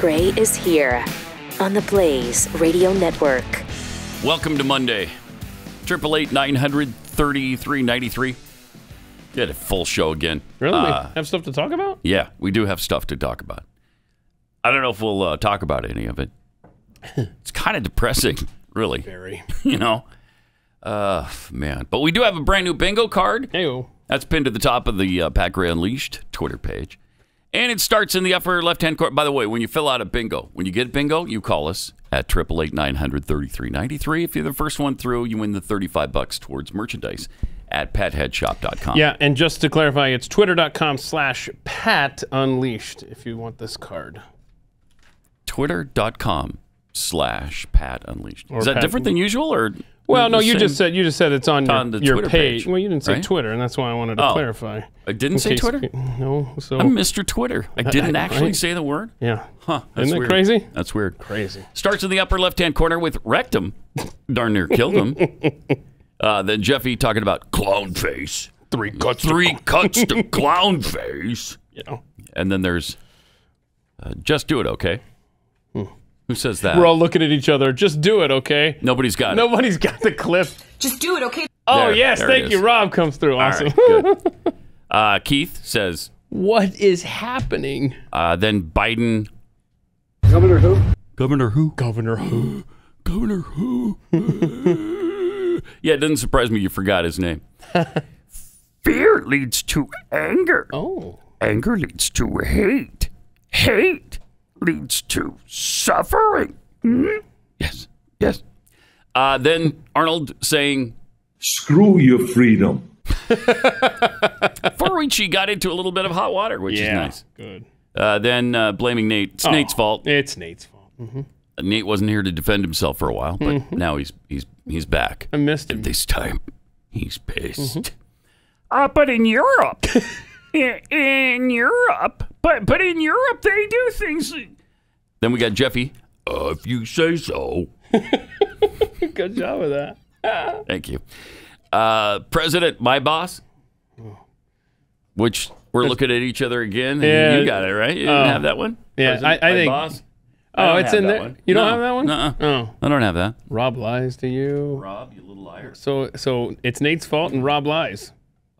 Gray is here on the Blaze Radio Network. Welcome to Monday. 888-900-3393. Get a full show again. Really? We have stuff to talk about? Yeah, we do have stuff to talk about. I don't know if we'll talk about any of it. It's kind of depressing, really. Very. You know? Man. But we do have a brand new bingo card. Hey-o. That's pinned to the top of the Pat Gray Unleashed Twitter page. And it starts in the upper left-hand corner. By the way, when you fill out a bingo, when you get bingo, you call us at 888-900-3393. If you're the first one through, you win the $35 towards merchandise at patheadshop.com. Yeah, and just to clarify, it's twitter.com/Pat Unleashed if you want this card. Twitter.com/Pat Unleashed. Is that Pat, different than usual, or? Well, no, you just said it's on your Twitter page. Well, you didn't say right? Twitter, and that's why I wanted to clarify. I didn't say Twitter? No. So I'm Mr. Twitter. I didn't actually right? say the word? Yeah. Huh. That's Isn't that weird. crazy? That's weird. Crazy. Starts in the upper left-hand corner with rectum. Darn near killed him. Then Jeffy talking about clown face. Three cuts to clown face. You know. And then there's just do it, okay? Who says that? We're all looking at each other. Just do it, okay? Nobody's got it. Nobody's got the clip. Just do it, okay? Oh, There, yes. there Thank it you. is. Rob comes through. Awesome. All right, good. Keith says, What is happening? then Biden. Governor who? Governor who? Governor who? Governor who? Yeah, it doesn't surprise me you forgot his name. Fear leads to anger. Oh. Anger leads to hate. Hate leads to suffering. Yes, yes. Then Arnold saying, Screw your freedom. for which he got into a little bit of hot water, which is nice. Good. Then blaming Nate. It's Nate's fault. It's Nate's fault. Mm-hmm. Nate wasn't here to defend himself for a while, but now he's back. I missed him. And this time, he's pissed. But in Europe, in Europe, but in Europe they do things. Then we got Jeffy. If you say so. Good job with that. Thank you. President, my boss. Which we're looking at each other again. And Yeah. you got it right. You didn't have that one. Yeah, President, I my think. boss. Oh, it's in there. One. You don't have that one? Nuh-uh. Oh, I don't have that. Rob lies to you. Rob, you little liar. So it's Nate's fault and Rob lies.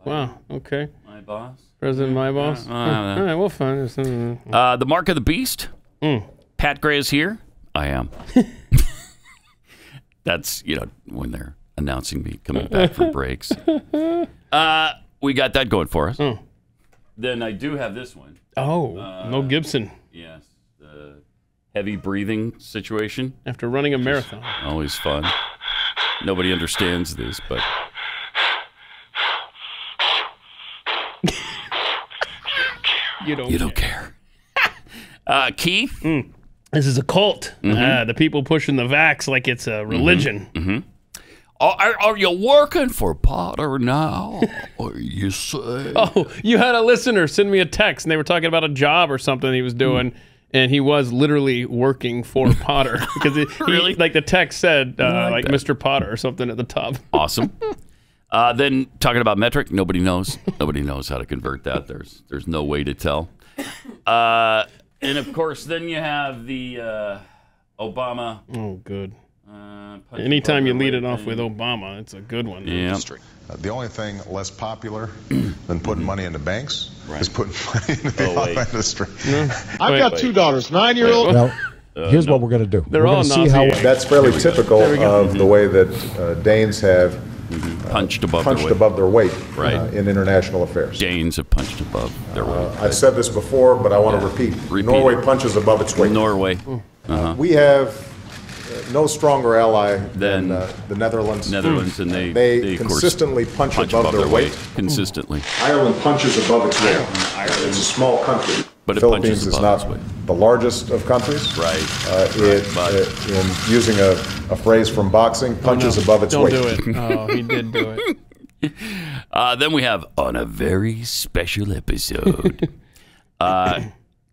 Wow. Okay. My boss. President, my boss. I don't have that. All right. We'll find it. The mark of the beast. Pat Gray is here. I am. That's, when they're announcing me coming back from breaks. We got that going for us. Then I do have this one. Oh, Mel Gibson. Yes. The heavy breathing situation. After running a marathon. Always fun. Nobody understands this, but. You don't care. Keith? This is a cult. The people pushing the vax like it's a religion. Are you working for Potter now? Or you say? Oh, you had a listener send me a text, and they were talking about a job or something he was doing, and he was literally working for Potter because Really? like the text said, like that. Mr. Potter or something at the top. Awesome. Then talking about metric, nobody knows. Nobody knows how to convert that. There's no way to tell. And of course, then you have the Obama. Oh, good. Anytime you lead it off with Obama, it's a good one. Yeah. The only thing less popular than putting money into banks is putting money into the oil industry. I've got two daughters, 9-year-old. Now, here's what we're going to do. They're we're all going to see how. Nazi. That's fairly typical of the way that Danes have Punched above their weight Right. In international affairs. Danes have punched above their weight. I've said this before, but I want to repeat. Norway punches above its weight. Norway. We have no stronger ally Than than the Netherlands. And They of course, consistently punch above their weight. Consistently. Ireland punches above its weight. It's a small country. But it Philippines punches is above not its weight. the largest of countries. Right. In using a phrase from boxing, punches above its Don't weight. do it. Oh, he did do it. Then we have on a very special episode.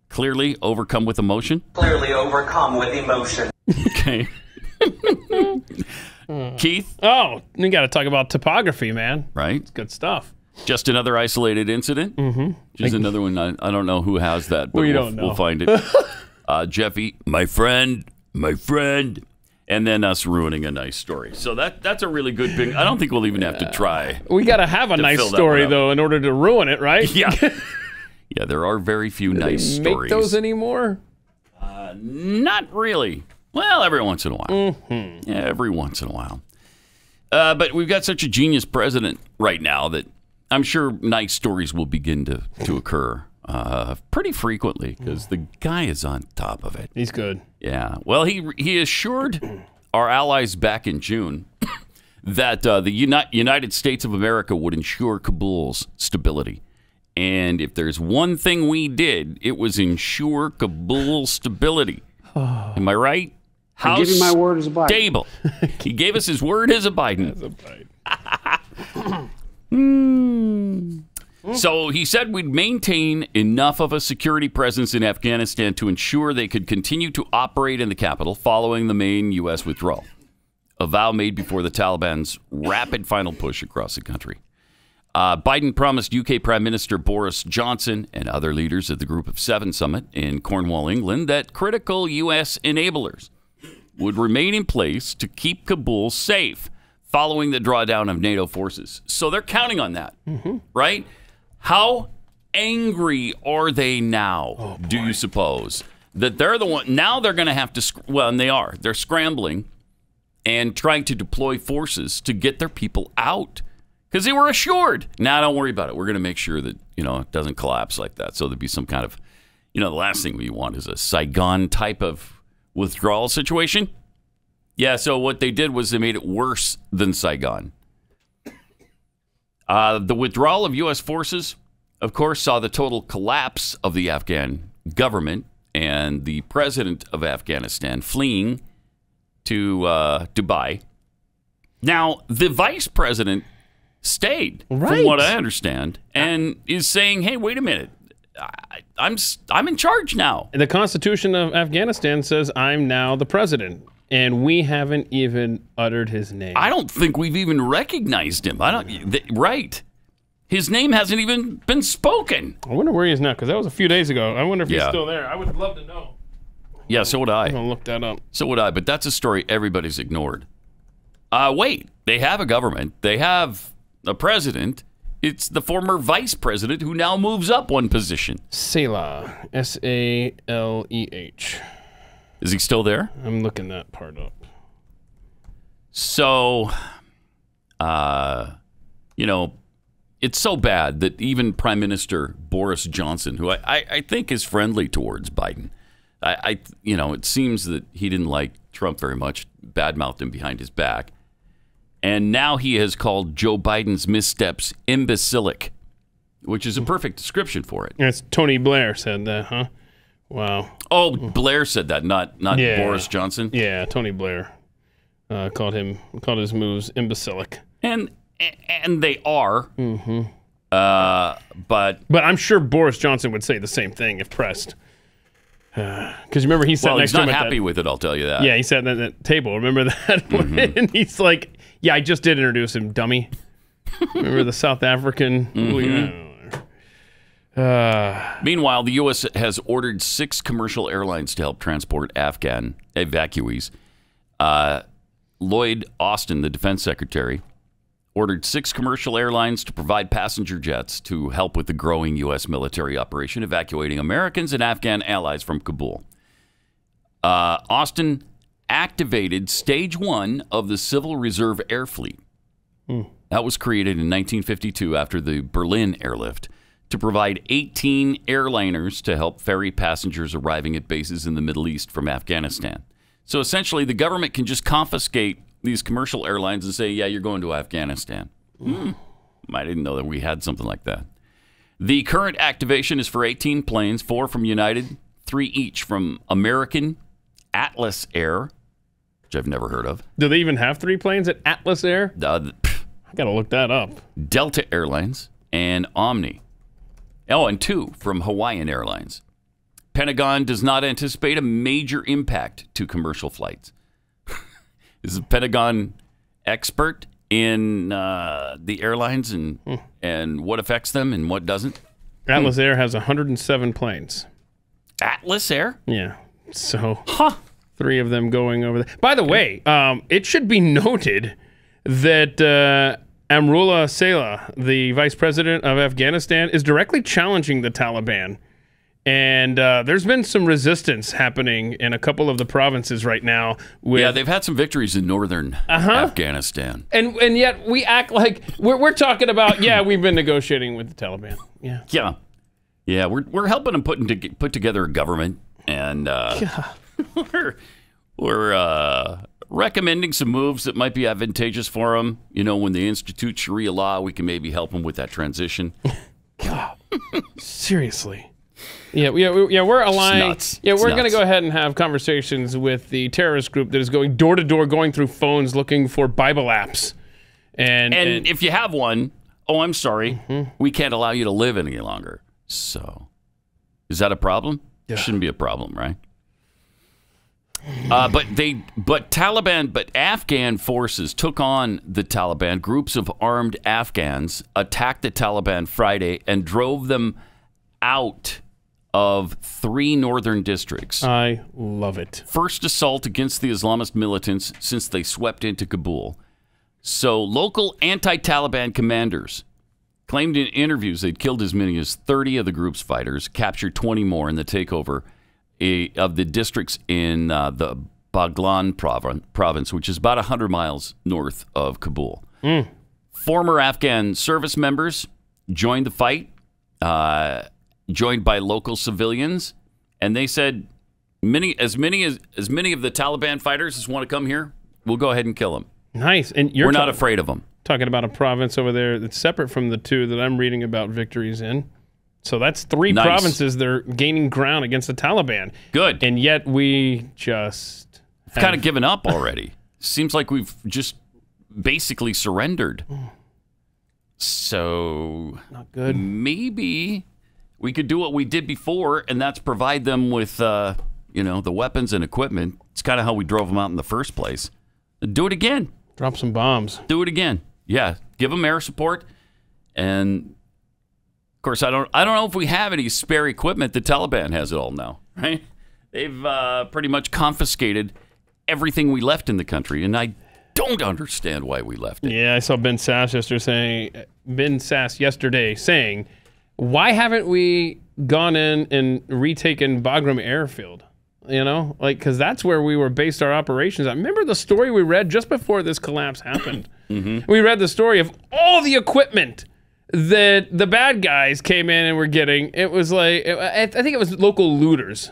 Clearly overcome with emotion. Clearly overcome with emotion. Okay. Keith, Oh, you got to talk about topography, man. right? It's good stuff. Just another isolated incident. Just another one. I don't know who has that, but We we'll, don't know. we'll find it. Jeffy, my friend, and then us ruining a nice story. So that's a really good thing. I don't think we'll even have to try. We got to have a nice story, though, in order to ruin it, right? Yeah. Yeah, there are very few nice stories. Make those anymore? Not really. Well, every once in a while. Mm-hmm. Yeah, every once in a while. But we've got such a genius president right now that I'm sure nice stories will begin to occur pretty frequently because the guy is on top of it. He's good. Yeah. Well, he assured our allies back in June that the United States of America would ensure Kabul's stability. And if there's one thing we did, it was ensure Kabul's stability. Am I right? How give you my word as a Biden. Stable. He gave us his word as a Biden. So he said we'd maintain enough of a security presence in Afghanistan to ensure they could continue to operate in the capital following the main U.S. withdrawal, a vow made before the Taliban's rapid final push across the country. Biden promised UK Prime Minister Boris Johnson and other leaders at the Group of Seven summit in Cornwall, England, that critical U.S. enablers would remain in place to keep Kabul safe following the drawdown of NATO forces. So they're counting on that, right? How angry are they now, do you suppose? That they're the one, now they're going to have to, and they are. They're scrambling and trying to deploy forces to get their people out. Because they were assured. Now, don't worry about it. We're going to make sure that, it doesn't collapse like that. So there'd be some kind of, the last thing we want is a Saigon type of withdrawal situation. Yeah, so what they did was they made it worse than Saigon. The withdrawal of U.S. forces, of course, saw the total collapse of the Afghan government and the president of Afghanistan fleeing to Dubai. Now, the vice president stayed, from what I understand, and is saying, hey, wait a minute. I'm in charge now. The Constitution of Afghanistan says I'm now the president, and we haven't even uttered his name. I don't think we've even recognized him. Right. His name hasn't even been spoken. I wonder where he is now, because that was a few days ago. I wonder if he's still there. I would love to know. Yeah, so would I. I'm going to look that up. So would I, but that's a story everybody's ignored. Wait, they have a government. They have a president. It's the former vice president who now moves up one position. Saleh. S-A-L-E-H. Is he still there? I'm looking that part up. So, it's so bad that even Prime Minister Boris Johnson, who I think is friendly towards Biden, it seems that he didn't like Trump very much, badmouthed him behind his back. And now he has called Joe Biden's missteps imbecilic, which is a perfect description for it. Yes, Tony Blair said that, huh? Wow. Oh, Blair said that, not Boris Johnson? Yeah, Tony Blair called his moves imbecilic. And they are. Mm-hmm. But I'm sure Boris Johnson would say the same thing if pressed. Because remember, he sat next to him. He's not happy with it, I'll tell you that. Yeah, he sat at that table. Remember that? Mm-hmm. And he's like, yeah, I just did introduce him, dummy. Remember the South African? Mm-hmm. Meanwhile, the U.S. has ordered 6 commercial airlines to help transport Afghan evacuees. Lloyd Austin, the defense secretary, ordered 6 commercial airlines to provide passenger jets to help with the growing U.S. military operation evacuating Americans and Afghan allies from Kabul. Austin activated Stage 1 of the Civil Reserve Air Fleet. That was created in 1952 after the Berlin airlift to provide 18 airliners to help ferry passengers arriving at bases in the Middle East from Afghanistan. So essentially, the government can just confiscate these commercial airlines and say, yeah, you're going to Afghanistan. I didn't know that we had something like that. The current activation is for 18 planes, 4 from United, 3 each from American, Atlas Air, which I've never heard of. Do they even have 3 planes at Atlas Air? I got to look that up. Delta Airlines and Omni. Oh, and 2 from Hawaiian Airlines. Pentagon does not anticipate a major impact to commercial flights. Is the Pentagon expert in the airlines and what affects them and what doesn't? Atlas Air has 107 planes. Atlas Air? Yeah. So, 3 of them going over there. By the way, it should be noted that Amrullah Saleh, the vice president of Afghanistan, is directly challenging the Taliban. And there's been some resistance happening in a couple of the provinces right now. Yeah, they've had some victories in northern Afghanistan. And yet we act like we're talking about, we've been negotiating with the Taliban. Yeah, we're helping them put together a government, and we're recommending some moves that might be advantageous for them. You know, when they institute Sharia law, we can maybe help them with that transition. God, seriously. Yeah, we're aligning. Yeah, we're going to go ahead and have conversations with the terrorist group that is going door to door, going through phones looking for Bible apps. And if you have one, I'm sorry, we can't allow you to live any longer. So, is that a problem? Yeah. Shouldn't be a problem, right? But Afghan forces took on the Taliban. Groups of armed Afghans attacked the Taliban Friday and drove them out of 3 northern districts. I love it. First assault against the Islamist militants since they swept into Kabul. So local anti-Taliban commanders claimed in interviews they'd killed as many as 30 of the group's fighters, captured 20 more in the takeover of the districts in the Baghlan province, which is about 100 miles north of Kabul. Former Afghan service members joined the fight, joined by local civilians, and they said as many of the Taliban fighters as want to come here, we'll go ahead and kill them. Nice. And we're not afraid of them. Talking about a province over there that's separate from the 2 that I'm reading about victories in. So that's 3 provinces that are gaining ground against the Taliban. Good. And yet we just have kind of given up already. Seems like we've just basically surrendered. So not good. Maybe we could do what we did before, and that's provide them with the weapons and equipment. It's kind of how we drove them out in the first place. Do it again. Drop some bombs. Do it again. Yeah, give them air support, and of course, I don't know if we have any spare equipment. The Taliban has it all now, right? They've pretty much confiscated everything we left in the country, and I don't understand why we left it. Yeah, I saw Ben Sass yesterday saying, why haven't we gone in and retaken Bagram Airfield? You know, because that's where we were based our operations. I remember the story we read just before this collapse happened. We read the story of all the equipment that the bad guys came in and were getting. It was like, I think it was local looters,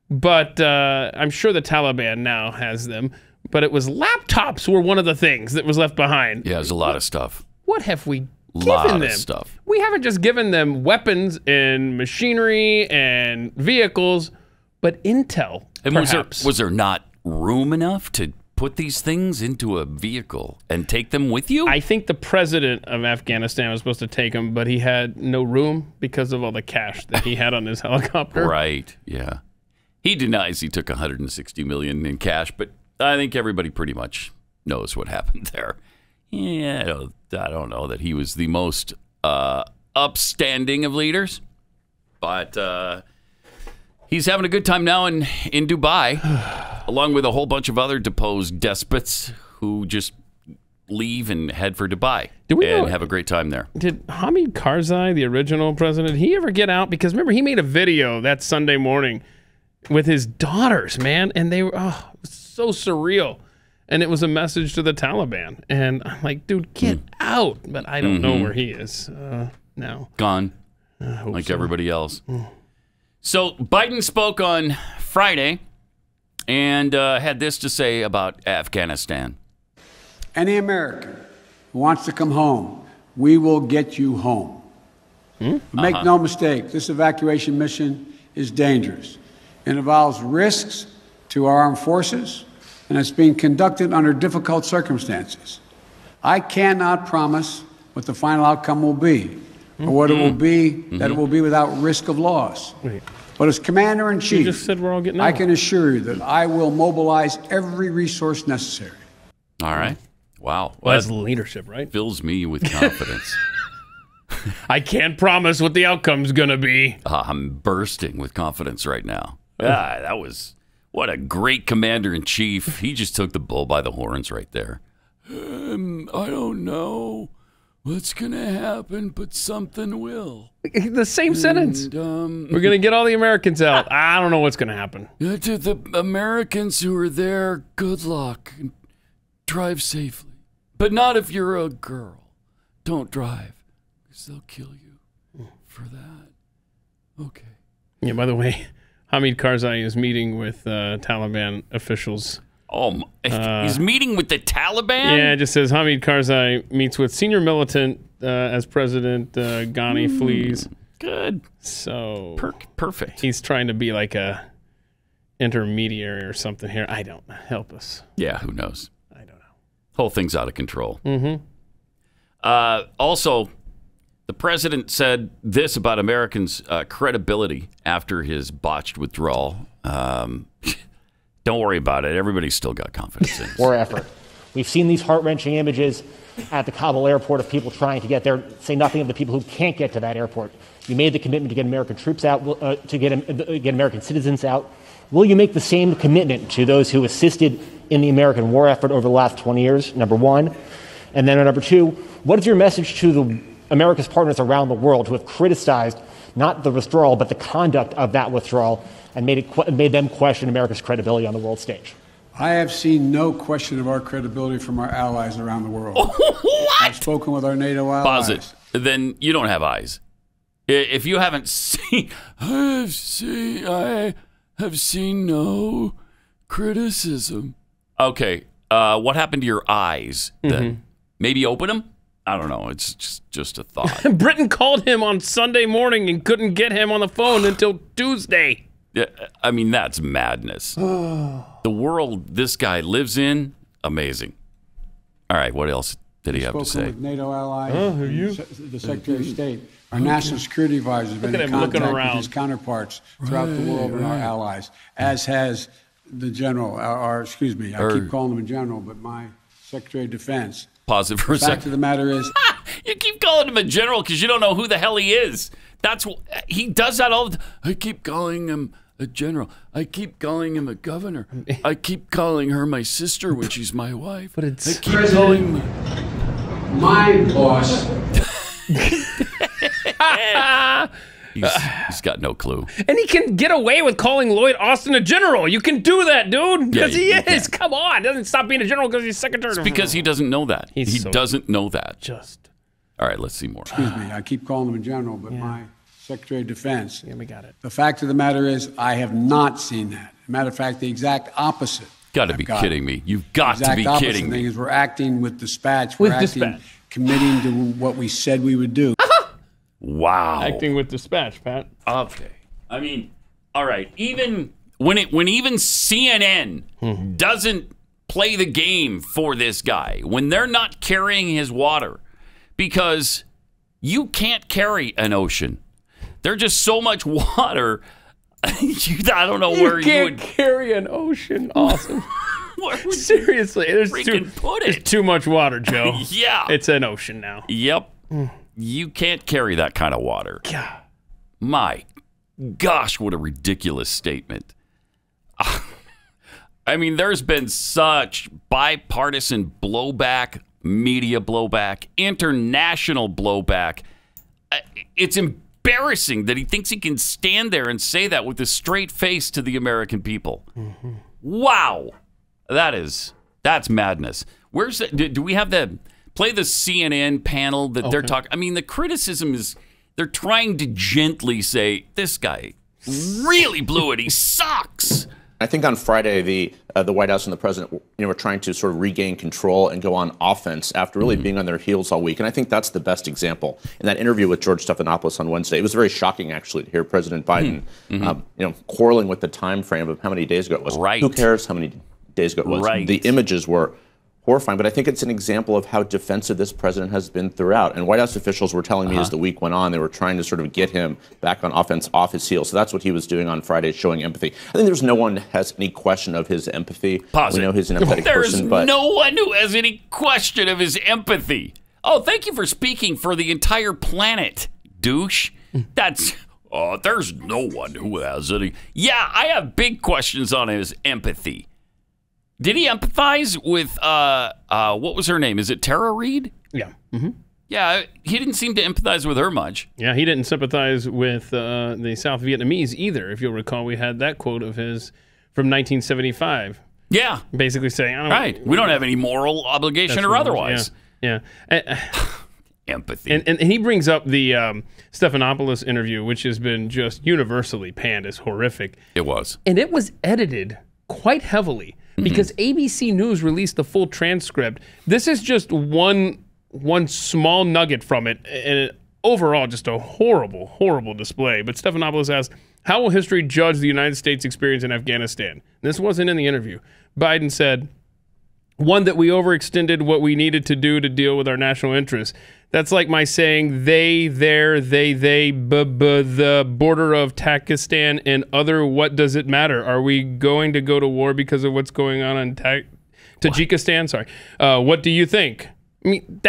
but I'm sure the Taliban now has them. But it was laptops were one of the things that was left behind. Yeah, there's a lot of stuff. What have we given them? Stuff. We haven't just given them weapons and machinery and vehicles, but intel, and perhaps. Was there not room enough to put these things into a vehicle and take them with you? I think the president of Afghanistan was supposed to take them, but he had no room because of all the cash that he had on his helicopter. Right, yeah. He denies he took $160 million in cash, but I think everybody pretty much knows what happened there. Yeah, I don't know that he was the most upstanding of leaders, but he's having a good time now in Dubai, along with a whole bunch of other deposed despots who just leave and head for Dubai and have a great time there. Did Hamid Karzai, the original president, he ever get out? Because remember, he made a video that Sunday morning with his daughters, man, and they were it was so surreal. And it was a message to the Taliban. And I'm like, dude, get out. But I don't know where he is now. Gone, like everybody else. So Biden spoke on Friday and had this to say about Afghanistan. Any American who wants to come home, we will get you home. Make no mistake, this evacuation mission is dangerous. It involves risks to our armed forces, and it's being conducted under difficult circumstances. I cannot promise what the final outcome will be, or what it will be, that it will be without risk of loss. But as Commander-in-Chief, you just said we're all getting out. I can assure you that I will mobilize every resource necessary. All right. Wow. Well, that's leadership, right? Fills me with confidence. I can't promise what the outcome's going to be. I'm bursting with confidence right now. Yeah, that was What a great commander-in-chief. He just took the bull by the horns right there. I don't know what's going to happen, but something will. The same sentence. We're going to get all the Americans out. I don't know what's going to happen. To the Americans who are there, good luck. Drive safely. But not if you're a girl. Don't drive, because they'll kill you for that. Okay. Yeah, by the way, Hamid Karzai is meeting with Taliban officials. Oh, he's meeting with the Taliban? Yeah, it just says Hamid Karzai meets with senior militant as President Ghani flees. Good. So perfect. He's trying to be like a intermediary or something here. I don't know. Help us. Yeah, who knows? I don't know. Whole thing's out of control. Mm-hmm. Also, the president said this about Americans' credibility after his botched withdrawal. Don't worry about it. Everybody's still got confidence in it. War effort. We've seen these heart-wrenching images at the Kabul airport of people trying to get there, say nothing of the people who can't get to that airport. You made the commitment to get American troops out, to get American citizens out. Will you make the same commitment to those who assisted in the American war effort over the last 20 years, number one? And then number two, what is your message to America's partners around the world who have criticized not the withdrawal, but the conduct of that withdrawal and made them question America's credibility on the world stage? I have seen no question of our credibility from our allies around the world. What? I've spoken with our NATO allies. Pause it. Then you don't have eyes. If you haven't seen, I have seen no criticism. Okay, what happened to your eyes then? Maybe open them? I don't know. It's just a thought. Britain called him on Sunday morning and couldn't get him on the phone until Tuesday. Yeah, I mean, that's madness. The world this guy lives in, amazing. All right, what else did he have to say? With NATO allies, the Secretary of State, our national security advisor has been in contact with his counterparts throughout the world and our allies, as has the general, I keep calling him a general, but my Secretary of Defense. Pause it for a second. The fact of the matter is... You keep calling him a general because you don't know who the hell he is. He does that all the time. I keep calling him a general. I keep calling him a governor. I keep calling her my sister when she's my wife. But it's... I keep calling my boss... He's got no clue. And he can get away with calling Lloyd Austin a general. You can do that, dude. Because he is. Can. Come on. Doesn't stop being a general because he's secretary. It's because he doesn't know that. He doesn't know that. Just. All right, let's see more. I keep calling him a general, but my Secretary of Defense. Yeah, we got it. The fact of the matter is, I have not seen that. Matter of fact, the exact opposite. Got to be kidding me. You've got to be kidding me. The thing is, we're acting with dispatch. We're committing to what we said we would do. Wow. Acting with dispatch, Pat. Okay. I mean, all right. Even when even CNN doesn't play the game for this guy, when they're not carrying his water, because you can't carry an ocean. There's just so much water. I don't know where you would carry an ocean. Awesome. Seriously, there's too much water, Joe. Yeah. It's an ocean now. Yep. You can't carry that kind of water. Yeah. My gosh, what a ridiculous statement. I mean, there's been such bipartisan blowback, media blowback, international blowback. It's embarrassing that he thinks he can stand there and say that with a straight face to the American people. Wow. That's madness. Where's that? Do we have the... Play the CNN panel that they're talking. I mean, the criticism is they're trying to gently say, this guy really blew it. He sucks. I think on Friday, the White House and the president were trying to sort of regain control and go on offense after really being on their heels all week. And I think that's the best example. In that interview with George Stephanopoulos on Wednesday, it was very shocking, actually, to hear President Biden quarreling with the time frame of how many days ago it was. Right. Who cares how many days ago it was? Right. The images were horrifying, but I think it's an example of how defensive this president has been throughout. And White House officials were telling me as the week went on, they were trying to sort of get him back on offense off his heels. So that's what he was doing on Friday, showing empathy. I think there's no one has any question of his empathy. Pause we know he's an empathetic person, but there's no one who has any question of his empathy. Oh, thank you for speaking for the entire planet, douche. That's There's no one who has any. Yeah, I have big questions on his empathy. Did he empathize with, what was her name? Is it Tara Reid? Yeah. Mm-hmm. Yeah, he didn't seem to empathize with her much. Yeah, he didn't sympathize with the South Vietnamese either. If you'll recall, we had that quote of his from 1975. Yeah. Basically saying, we don't have any moral obligation or otherwise. Yeah. Empathy. And he brings up the Stephanopoulos interview, which has been just universally panned as horrific. It was. And it was edited quite heavily because ABC News released the full transcript. This is just one small nugget from it, and overall just a horrible, horrible display. But Stephanopoulos asked, how will history judge the United States' experience in Afghanistan? This wasn't in the interview. Biden said, one, that we overextended what we needed to do to deal with our national interests. That's like my saying, they, the border of Tajikistan and other, what does it matter? Are we going to go to war because of what's going on in Tajikistan? Sorry. What do you think? I mean,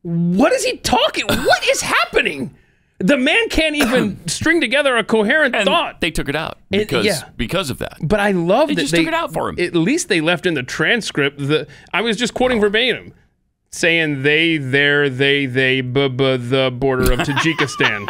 what is he talking? What is happening? The man can't even string together a coherent thought. They took it out because of that. But I love that they just took it out for him. At least they left in the transcript. I was just quoting verbatim, saying the border of Tajikistan.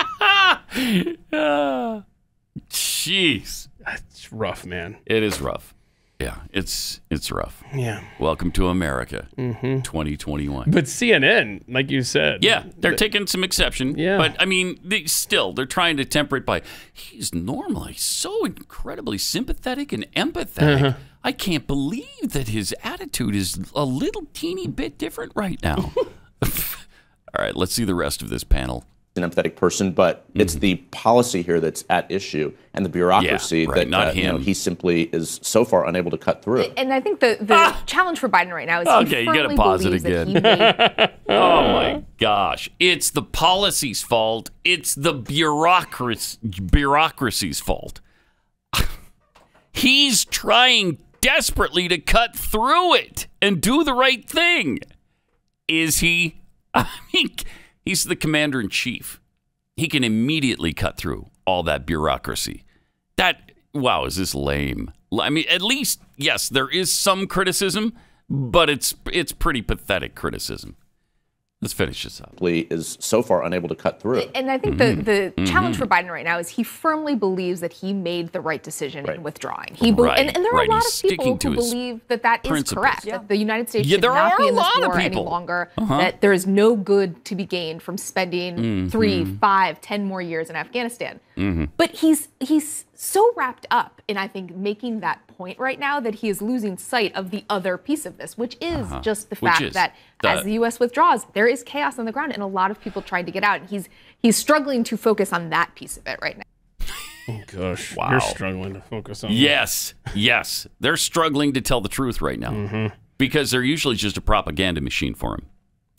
Jeez, that's rough, man. It is rough. Yeah, it's rough. Yeah. Welcome to America, 2021. But CNN, like you said. Yeah, they're taking some exception. Yeah. But, I mean, they're trying to temper it by, he's normally so incredibly sympathetic and empathetic. I can't believe that his attitude is a little teeny bit different right now. All right, let's see the rest of this panel. An empathetic person, but it's the policy here that's at issue and the bureaucracy that he simply is so far unable to cut through. And I think the challenge for Biden right now is you got to pause it again. Oh my gosh, it's the policy's fault. It's the bureaucracy's fault. He's trying desperately to cut through it and do the right thing. Is he? I mean, he's the commander-in-chief. He can immediately cut through all that bureaucracy. Wow, is this lame? I mean, at least, yes, there is some criticism, but it's pretty pathetic criticism. Let's finish this up. Is so far unable to cut through. And I think the challenge for Biden right now is he firmly believes that he made the right decision in withdrawing. And there are a lot of people who believe that is correct. That the United States should not be in this war any longer. That there is no good to be gained from spending 3, 5, 10 more years in Afghanistan. But he's so wrapped up in, I think, making that point right now that he is losing sight of the other piece of this, which is just the fact that as the U.S. withdraws, there is chaos on the ground and a lot of people trying to get out. And he's struggling to focus on that piece of it right now. Oh, gosh. Wow. You're struggling to focus on Yes. They're struggling to tell the truth right now because they're usually just a propaganda machine for him.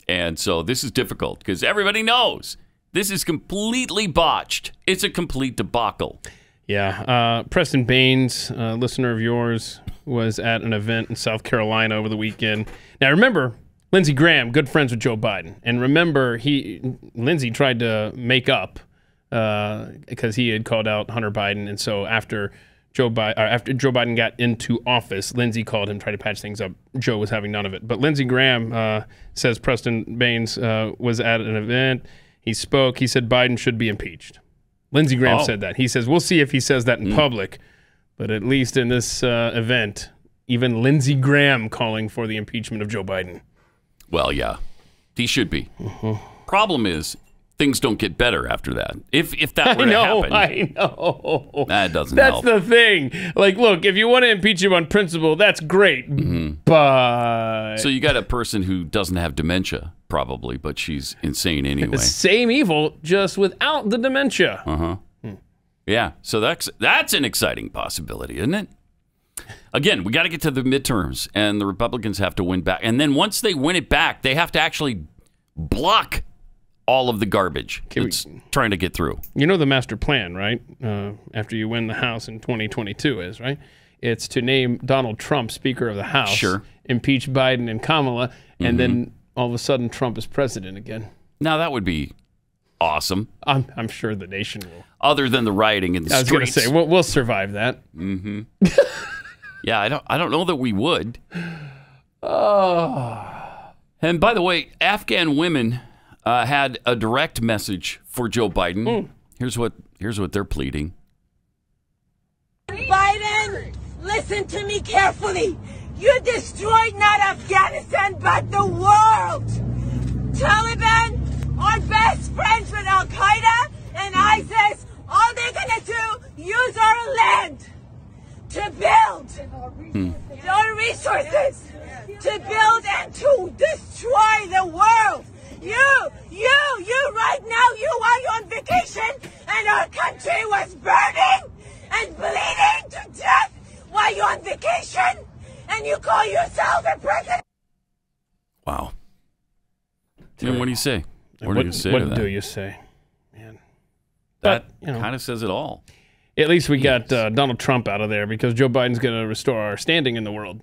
And so this is difficult because everybody knows this is completely botched. It's a complete debacle. Yeah. Preston Baines, a listener of yours, was at an event in South Carolina over the weekend. Now, remember, Lindsey Graham, good friends with Joe Biden. And remember, Lindsey tried to make up because he had called out Hunter Biden. And so after Joe Biden got into office, Lindsey called him, tried to patch things up. Joe was having none of it. But Lindsey Graham says Preston Baines was at an event. He spoke. He said Biden should be impeached. Lindsey Graham said that. He says, we'll see if he says that in public. But at least in this event, even Lindsey Graham calling for the impeachment of Joe Biden. Well, yeah, he should be. Problem is, things don't get better after that. If that were to happen. I know. That doesn't help. That's the thing. Like, look, if you want to impeach him on principle, that's great. But... So you got a person who doesn't have dementia, probably, but she's insane anyway. Same evil, just without the dementia. Yeah, so that's an exciting possibility, isn't it? Again, we got to get to the midterms, and the Republicans have to win back. And then once they win it back, they have to actually block all of the garbage it's trying to get through. You know the master plan, right? After you win the House in 2022 is, right? It's to name Donald Trump Speaker of the House, impeach Biden and Kamala, and then all of a sudden Trump is president again. Now, that would be awesome. I'm sure the nation will. Other than the rioting in the streets. I was going to say, we'll survive that. Mm-hmm. Yeah, I don't know that we would. And by the way, Afghan women had a direct message for Joe Biden. Here's what they're pleading. Biden, listen to me carefully. You destroyed not Afghanistan, but the world. Taliban are best friends with Al-Qaeda and ISIS. All they're going to do, use our land to build our resources, to build and to destroy the world. You right now, you are on vacation and our country was burning and bleeding to death while you're on vacation and you call yourself a president. Wow. And what do you say? What do you say to that? What do you say? Man. That kind of says it all. At least we got Donald Trump out of there because Joe Biden's going to restore our standing in the world.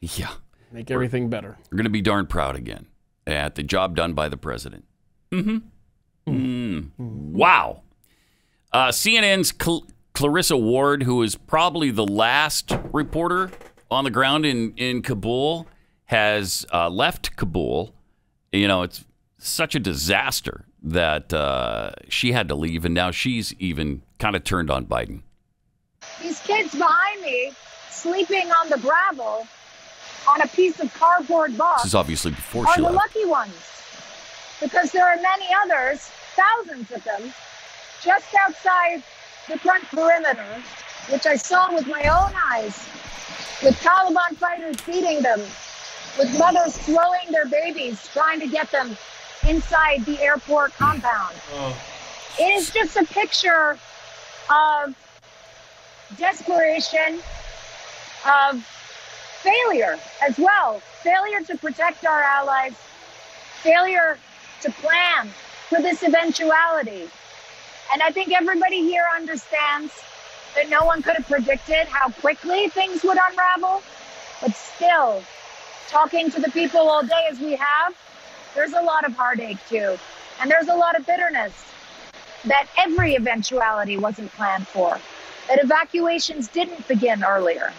Yeah. Make everything better. We're going to be darn proud again at the job done by the president. Wow. CNN's Clarissa Ward, who is probably the last reporter on the ground in Kabul, has left Kabul. You know, it's such a disaster that she had to leave, and now she's even kind of turned on Biden. These kids behind me sleeping on the gravel on a piece of cardboard box. This is obviously before are she the left. lucky ones, because there are many others, thousands of them, just outside the front perimeter, which I saw with my own eyes, with Taliban fighters beating them, with mothers throwing their babies, trying to get them inside the airport compound. It is just a picture of desperation, of failure as well. Failure to protect our allies, failure to plan for this eventuality. And I think everybody here understands that no one could have predicted how quickly things would unravel, but still, talking to the people all day as we have, there's a lot of heartache too. And there's a lot of bitterness that every eventuality wasn't planned for, that evacuations didn't begin earlier.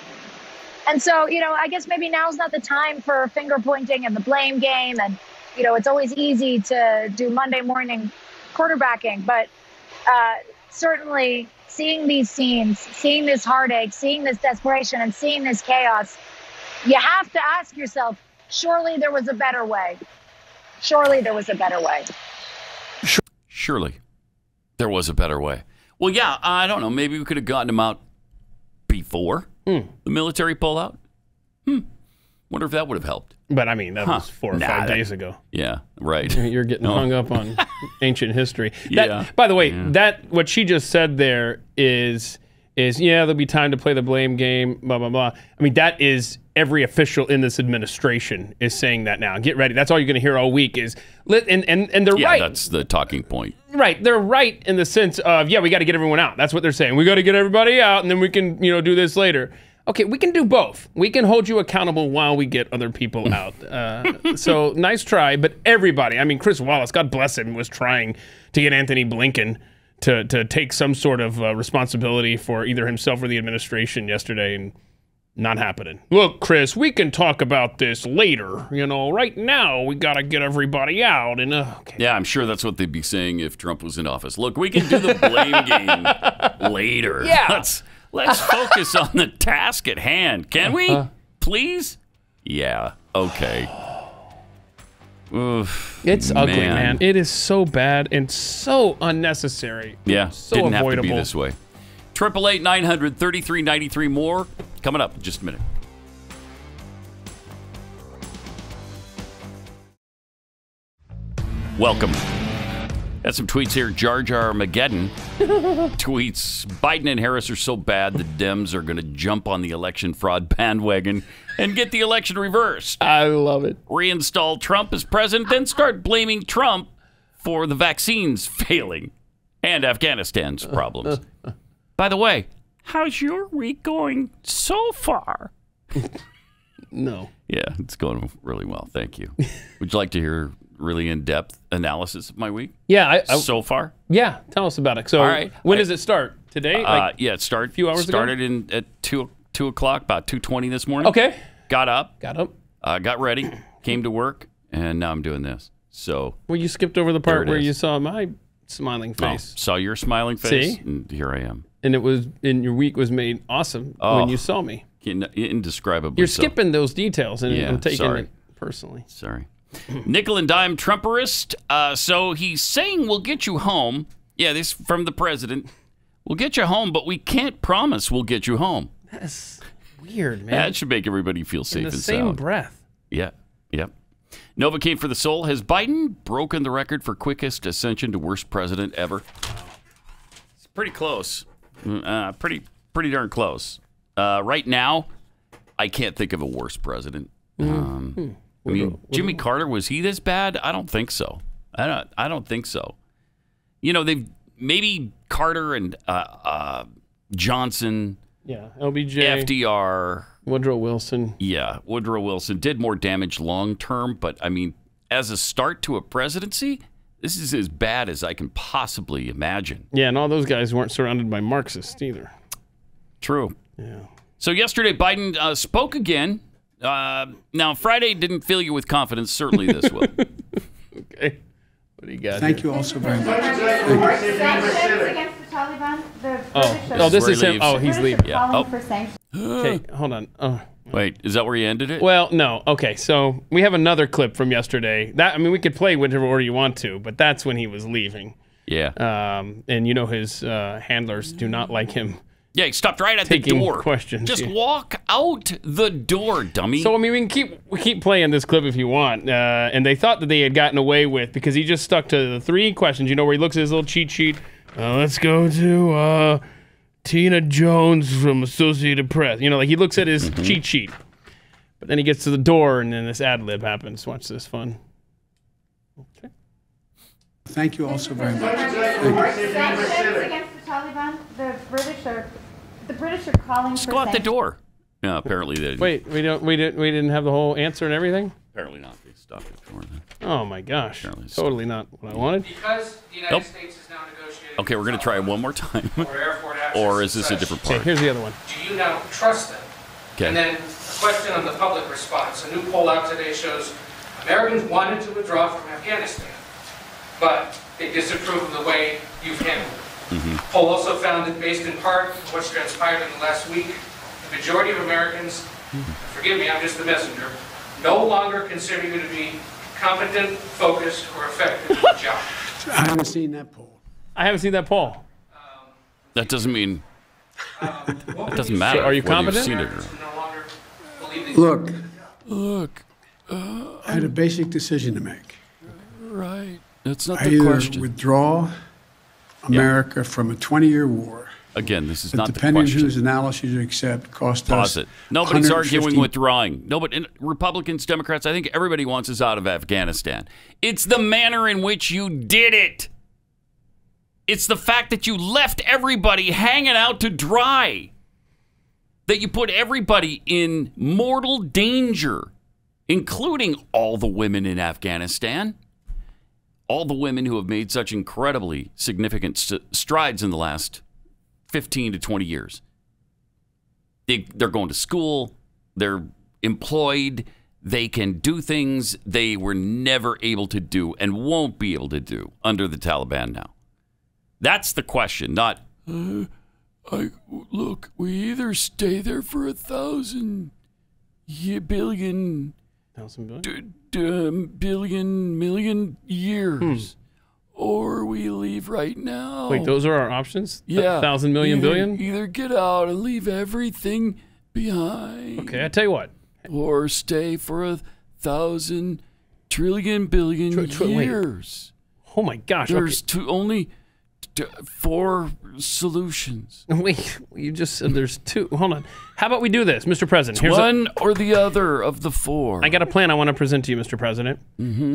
And so, I guess maybe now's not the time for finger pointing and the blame game. And, it's always easy to do Monday morning quarterbacking. But certainly seeing these scenes, seeing this heartache, seeing this desperation, and seeing this chaos, you have to ask yourself, surely there was a better way. Surely there was a better way. Surely there was a better way. Well, yeah, I don't know. Maybe we could have gotten them out before the military pullout. Wonder if that would have helped. But, I mean, that was 4 or 5 days ago. Yeah, right. You're getting hung up on ancient history. By the way, what she just said there is there'll be time to play the blame game, blah, blah, blah. I mean, that is every official in this administration is saying that now. Get ready. That's all you're going to hear all week is, and they're right. Yeah, that's the talking point. Right. They're right in the sense of, we got to get everyone out. That's what they're saying. We got to get everybody out, and then we can, do this later. Okay, we can do both. We can hold you accountable while we get other people out. So nice try, but everybody, I mean, Chris Wallace, God bless him, was trying to get Anthony Blinken to take some sort of responsibility for either himself or the administration yesterday, and not happening. Look, Chris, we can talk about this later. Right now we got to get everybody out. And okay. Yeah, I'm sure that's what they'd be saying if Trump was in office. Look, we can do the blame game later. Yeah. Let's focus on the task at hand. Can we? Please? Yeah. Okay. Oof, it's ugly, man. It is so bad and so unnecessary. Yeah. So didn't avoidable. have to be this way. 888-900-3393. More coming up in just a minute. Welcome. Got some tweets here. Jar Jar Mageddon tweets, Biden and Harris are so bad the Dems are going to jump on the election fraud bandwagon and get the election reversed. I love it. Reinstall Trump as president, then start blaming Trump for the vaccines failing and Afghanistan's problems. By the way, how's your week going so far? No. Yeah, it's going really well. Thank you. Would you like to hear really in-depth analysis of my week. Yeah. So far? Yeah. Tell us about it. So all right. when does it start? Today? Yeah, it started a few hours started ago? at 2 o'clock, about 2:20 this morning. Okay. Got up. Got ready, came to work, and now I'm doing this. So. Well, you skipped over the part where you saw my smiling face. Saw your smiling face. See? And here I am. And your week was made awesome when you saw me. Indescribably. You're skipping those details, and I'm taking it personally. Sorry. Nickel and dime Trumperist. So he's saying we'll get you home. Yeah, this from the president. We'll get you home, but we can't promise we'll get you home. That's weird, man. That should make everybody feel safe and sound. In the same breath. Yeah. Yep. Novocaine for the soul. Has Biden broken the record for quickest ascension to worst president ever? It's pretty close. Pretty darn close. Right now, I can't think of a worse president. I mean, Jimmy Carter, was he this bad? I don't think so. I don't think so. You know, they've maybe Carter and Johnson. Yeah, LBJ. FDR. Woodrow Wilson. Yeah, Woodrow Wilson did more damage long term, but I mean, as a start to a presidency, this is as bad as I can possibly imagine. Yeah, and all those guys weren't surrounded by Marxists either. True. Yeah. So yesterday, Biden spoke again. Now, Friday didn't fill you with confidence. Certainly this will. Okay. What do you got? Thank you all so very much. Against the Taliban, this is him. Oh, he's leaving. Yeah. Okay, hold on. Oh. Wait, is that where you ended it? Well, no. Okay, so we have another clip from yesterday. We could play whichever order you want to, but that's when he was leaving. Yeah. And you know his handlers do not like him. Yeah, he stopped right at the door. Questions. Just walk out the door, dummy. So, I mean, we can keep playing this clip if you want. And they thought that they had gotten away with, because he just stuck to the 3 questions, where he looks at his little cheat sheet. Let's go to Tina Jones from Associated Press. He looks at his cheat sheet. But then he gets to the door, and then this ad lib happens. Watch this fun. Okay. Thank you all so very much. Sanctions against the Taliban, the British are calling Just for go out the sanctions. door. No, apparently they didn't. Wait, we didn't have the whole answer and everything? Apparently not. They stopped it for them. Oh my gosh. Totally not what I wanted. Because the United States is now negotiating. Okay, we're going to try it one more time. Or is this a different part? Okay, here's the other one. Do you now trust them? Okay. And then a question on the public response. A new poll out today shows Americans wanted to withdraw from Afghanistan, but they disapprove of the way you've handled it. Poll also found that, based in part on what's transpired in the last week, the majority of Americans, forgive me, I'm just the messenger, no longer consider you to be competent, focused, or effective in the job. I haven't seen that poll. I haven't seen that poll. That doesn't mean. It doesn't matter. So are you whether competent? You've seen it or... Look. I had a basic decision to make. Right. That's not I the either question. withdraw America from a 20-year war. Again, this is not the depending question. on whose analysis you accept, cost Pause us. it. Nobody's arguing 150 withdrawing. Nobody, Republicans, Democrats, I think everybody wants us out of Afghanistan. It's the manner in which you did it. It's the fact that you left everybody hanging out to dry. That you put everybody in mortal danger, including all the women in Afghanistan. All the women who have made such incredibly significant strides in the last 15 to 20 years. They're going to school. They're employed. They can do things they were never able to do and won't be able to do under the Taliban now. That's the question, not, look, we either stay there for 1,000 billion... million years, or we leave right now. Wait, those are our options? Yeah. 1,000 million billion? Either get out and leave everything behind. Okay, I tell you what. Or stay for 1,000 trillion billion years. Wait. Oh my gosh. There's only 4 solutions. Wait, you just said there's 2. Hold on. How about we do this, Mr. President? Here's one or the other of the 4. I got a plan I want to present to you, Mr. President.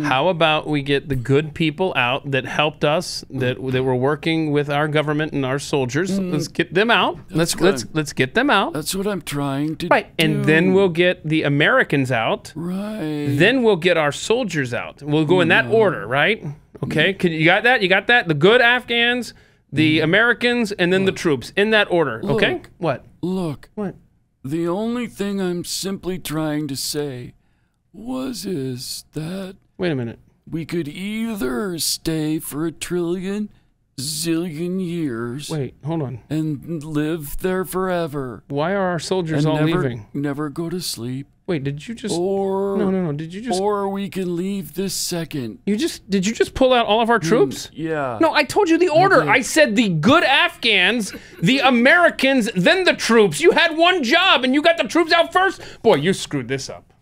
How about we get the good people out that helped us, that were working with our government and our soldiers? Let's get them out. Let's get them out. That's what I'm trying to do. And then we'll get the Americans out. Right. Then we'll get our soldiers out. We'll go in that order, right? Okay. You got that? You got that? The good Afghans, the Americans, and then the troops in that order. Okay. What? Look. What? The only thing I'm simply trying to say is that... Wait a minute. We could either stay for 1 trillion zillion years. Wait, hold on. And live there forever. Why are our soldiers all leaving? Never go to sleep. Wait, did you just... Or... No. Did you just... Or we can leave this second. Did you just pull out all of our troops? Yeah. No, I told you the order. I said the good Afghans, the Americans, then the troops. You had one job and you got the troops out first? Boy, you screwed this up.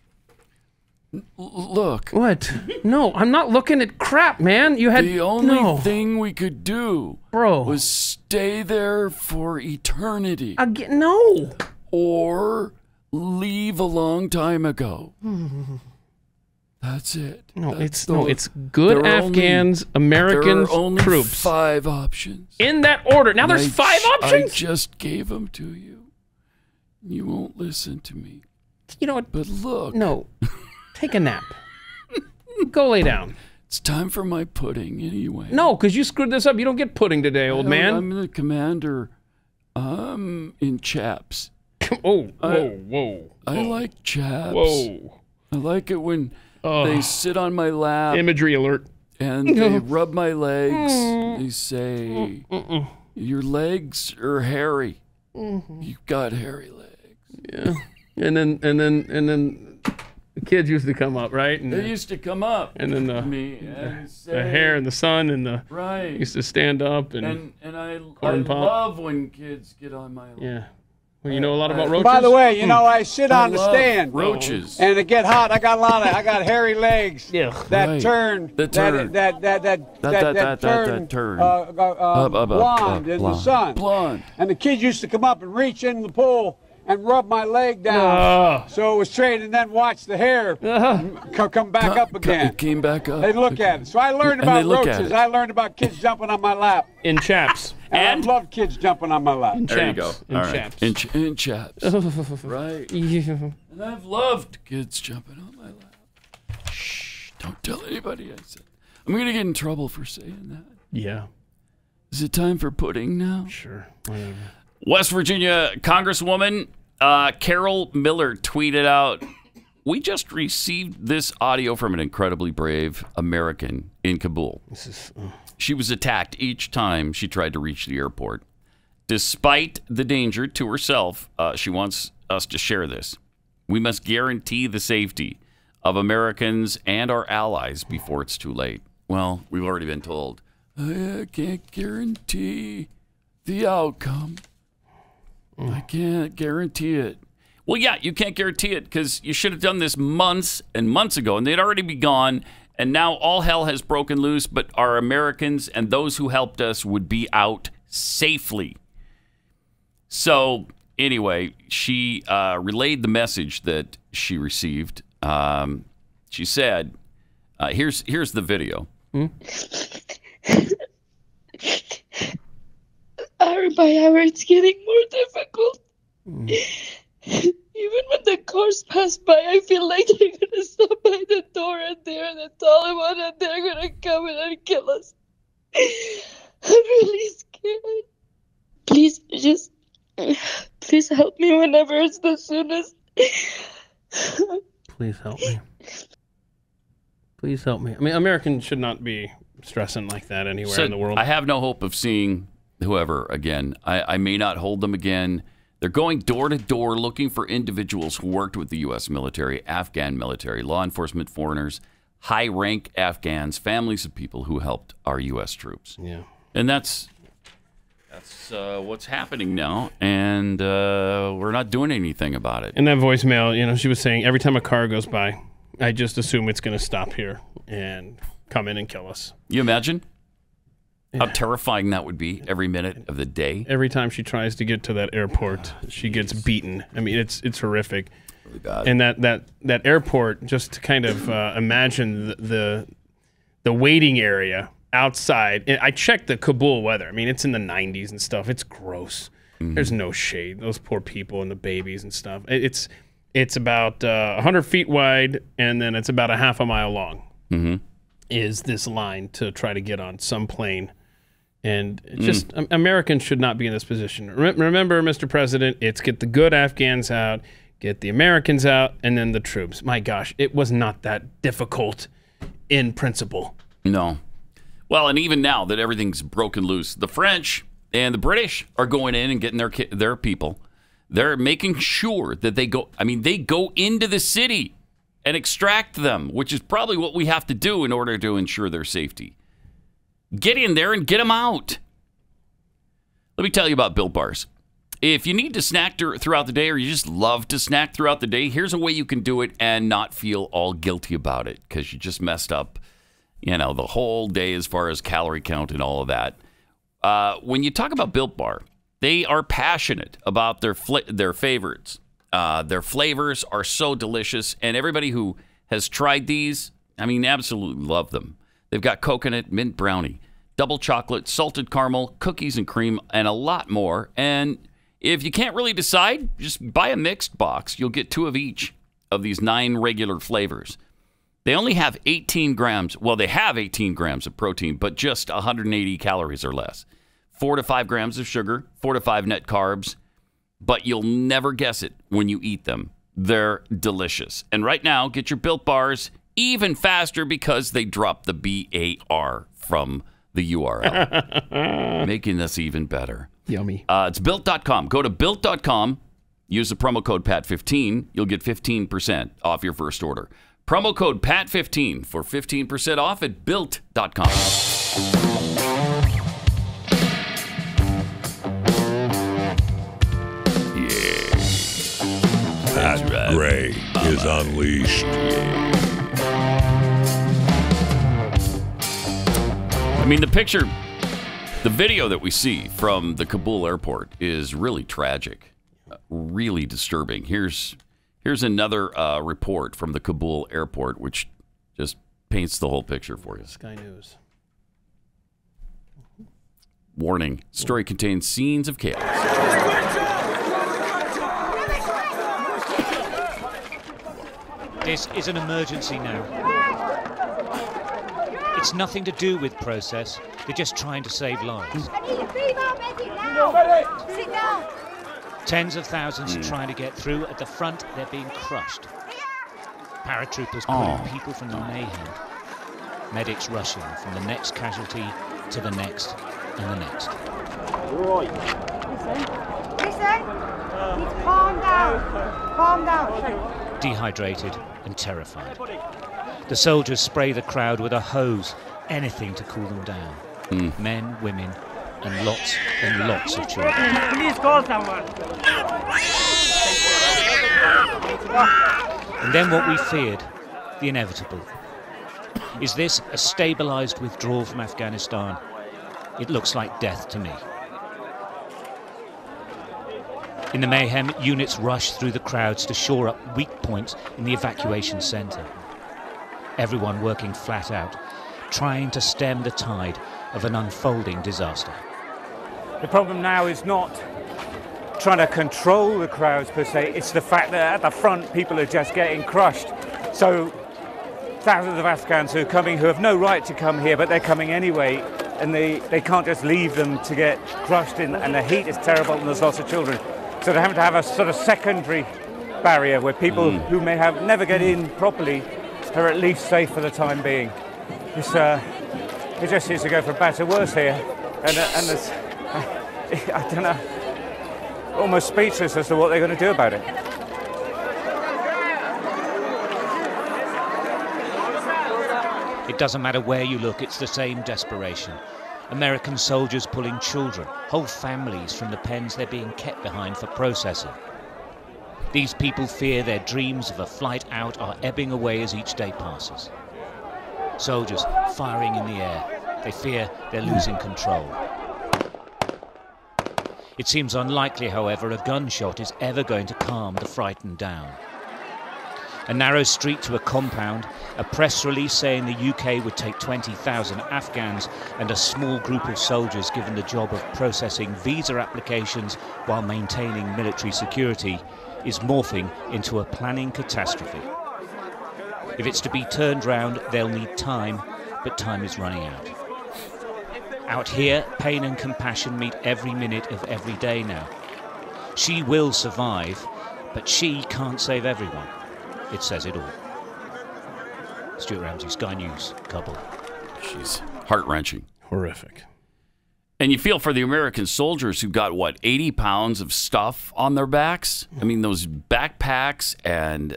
Look. What? No, I'm not looking at crap, man. You had... The only thing we could do... was stay there for eternity. No. Or... leave a long time ago. That's it. It's good Afghans, Americans, troops. There are only 5 options. In that order. Now there's 5 options? I just gave them to you. You won't listen to me. You know what? But look. No. Take a nap. Go lay down. It's time for my pudding anyway. No, because you screwed this up. You don't get pudding today, old man. I'm the commander. In chaps. Whoa. I like chaps. Whoa. I like it when they sit on my lap. Imagery alert. And they rub my legs. They say, your legs are hairy. You've got hairy legs. Yeah. And then the kids used to come up, right? And they used to come up. And then the hair and the sun and the used to stand up and I corn pop. love when kids get on my lap. Yeah. Well, you know a lot about roaches. By the way, I sit on the stand. Roaches. And it get hot. I got hairy legs. Yeah. That turn. That turn blonde in the sun. Blonde. And the kids used to come up and reach in the pool and rub my leg down. So it was straight, and then watch the hair come back up again. It came back up. They look at it. So I learned about roaches. I learned about kids jumping on my lap. In chaps. And I love kids jumping on my lap. There you go. In chaps. In chaps. Right. Yeah. And I've loved kids jumping on my lap. Shh. Don't tell anybody I said. I'm going to get in trouble for saying that. Yeah. Is it time for pudding now? Sure. Whatever. West Virginia Congresswoman Carol Miller tweeted out, "We just received this audio from an incredibly brave American in Kabul. She was attacked each time she tried to reach the airport. Despite the danger to herself, she wants us to share this. We must guarantee the safety of Americans and our allies before it's too late." Well, we've already been told, I can't guarantee the outcome. I can't guarantee it. Well, yeah, you can't guarantee it because you should have done this months and months ago, and they'd already be gone, and now all hell has broken loose, but our Americans and those who helped us would be out safely. So, anyway, she relayed the message that she received. She said, here's the video. Hour by hour, it's getting more difficult. Even when the cars pass by, I feel like they're gonna stop by the door and they're the Taliban and they're gonna come in and kill us. I'm really scared. Please help me whenever it's the soonest. Please help me. Please help me. I mean, Americans should not be stressing like that anywhere in the world. I have no hope of seeing whoever again. I may not hold them again. They're going door to door looking for individuals who worked with the U.S. military, Afghan military, law enforcement, foreigners, high-rank Afghans, families of people who helped our U.S. troops. Yeah. And that's what's happening now, and we're not doing anything about it. In that voicemail, she was saying every time a car goes by, I just assume it's going to stop here and come in and kill us. You imagine? How terrifying that would be every minute of the day. Every time she tries to get to that airport, she gets beaten. I mean, it's horrific. Really bad. And that airport, just to kind of imagine the waiting area outside. I checked the Kabul weather. I mean, it's in the 90s and stuff. It's gross. There's no shade. Those poor people and the babies and stuff. It's about 100 feet wide, and then it's about a half a mile long. Is this line to try to get on some plane. And just Americans should not be in this position. Remember, Mr. President, it's get the good Afghans out, get the Americans out, and then the troops. My gosh, it was not that difficult in principle. No. Well, and even now that everything's broken loose, the French and the British are going in and getting their people. They're making sure that they go into the city and extract them, which is probably what we have to do in order to ensure their safety. Get in there and get them out. Let me tell you about Built Bars. If you need to snack throughout the day, or you just love to snack throughout the day, here's a way you can do it and not feel all guilty about it because you just messed up, the whole day as far as calorie count and all of that. When you talk about Built Bar, they are passionate about their favorites. Their flavors are so delicious, and everybody who has tried these, absolutely love them. They've got coconut, mint brownie, double chocolate, salted caramel, cookies and cream, and a lot more. And if you can't really decide, just buy a mixed box. You'll get 2 of each of these 9 regular flavors. They only have 18 grams. Well, they have 18 grams of protein, but just 180 calories or less. 4 to 5 grams of sugar, 4 to 5 net carbs. But you'll never guess it when you eat them. They're delicious. And right now, get your Built Bars even faster because they dropped the BAR from the URL, making this even better. Yummy. It's Built.com. Go to Built.com. Use the promo code PAT15. You'll get 15% off your first order. Promo code PAT15 for 15% off at Built.com. Pat Gray is unleashed. The video that we see from the Kabul airport is really tragic, really disturbing. Here's another report from the Kabul airport, which just paints the whole picture for you. Sky News. Warning, story contains scenes of chaos. This is an emergency now. It's nothing to do with process. They're just trying to save lives. Tens of thousands are trying to get through. At the front, they're being crushed. Paratroopers pulling people from the mayhem. Medics rushing from the next casualty to the next and the next. Right. Listen. Calm down. Calm down. Dehydrated and terrified. The soldiers spray the crowd with a hose, anything to cool them down. Men, women, and lots of children. Please call someone. And then what we feared, the inevitable. Is this a stabilized withdrawal from Afghanistan? It looks like death to me. In the mayhem, units rush through the crowds to shore up weak points in the evacuation center. Everyone working flat out, trying to stem the tide of an unfolding disaster. The problem now is not trying to control the crowds per se, it's the fact that at the front people are just getting crushed. So thousands of Afghans who are coming, who have no right to come here, but they're coming anyway, and they can't just leave them to get crushed in, and the heat is terrible and there's lots of children. So they're having to have a sort of secondary barrier where people who may have never get in properly are at least safe for the time being. It just seems to go from bad to worse here, and there's, I don't know, almost speechless as to what they're going to do about it. It doesn't matter where you look, it's the same desperation. American soldiers pulling children, whole families from the pens they're being kept behind for processing. These people fear their dreams of a flight out are ebbing away as each day passes. Soldiers firing in the air, They fear they're losing control. It seems unlikely, however, a gunshot is ever going to calm the frightened down. A narrow street to a compound, a press release saying the UK would take 20,000 Afghans, and a small group of soldiers given the job of processing visa applications while maintaining military security is morphing into a planning catastrophe. If it's to be turned round, they'll need time, but time is running out. Out here, pain and compassion meet every minute of every day now. She will survive, but she can't save everyone. It says it all. Stuart Ramsey, Sky News, Kabul. She's heart-wrenching. Horrific. And you feel for the American soldiers who got, 80 pounds of stuff on their backs? I mean, those backpacks and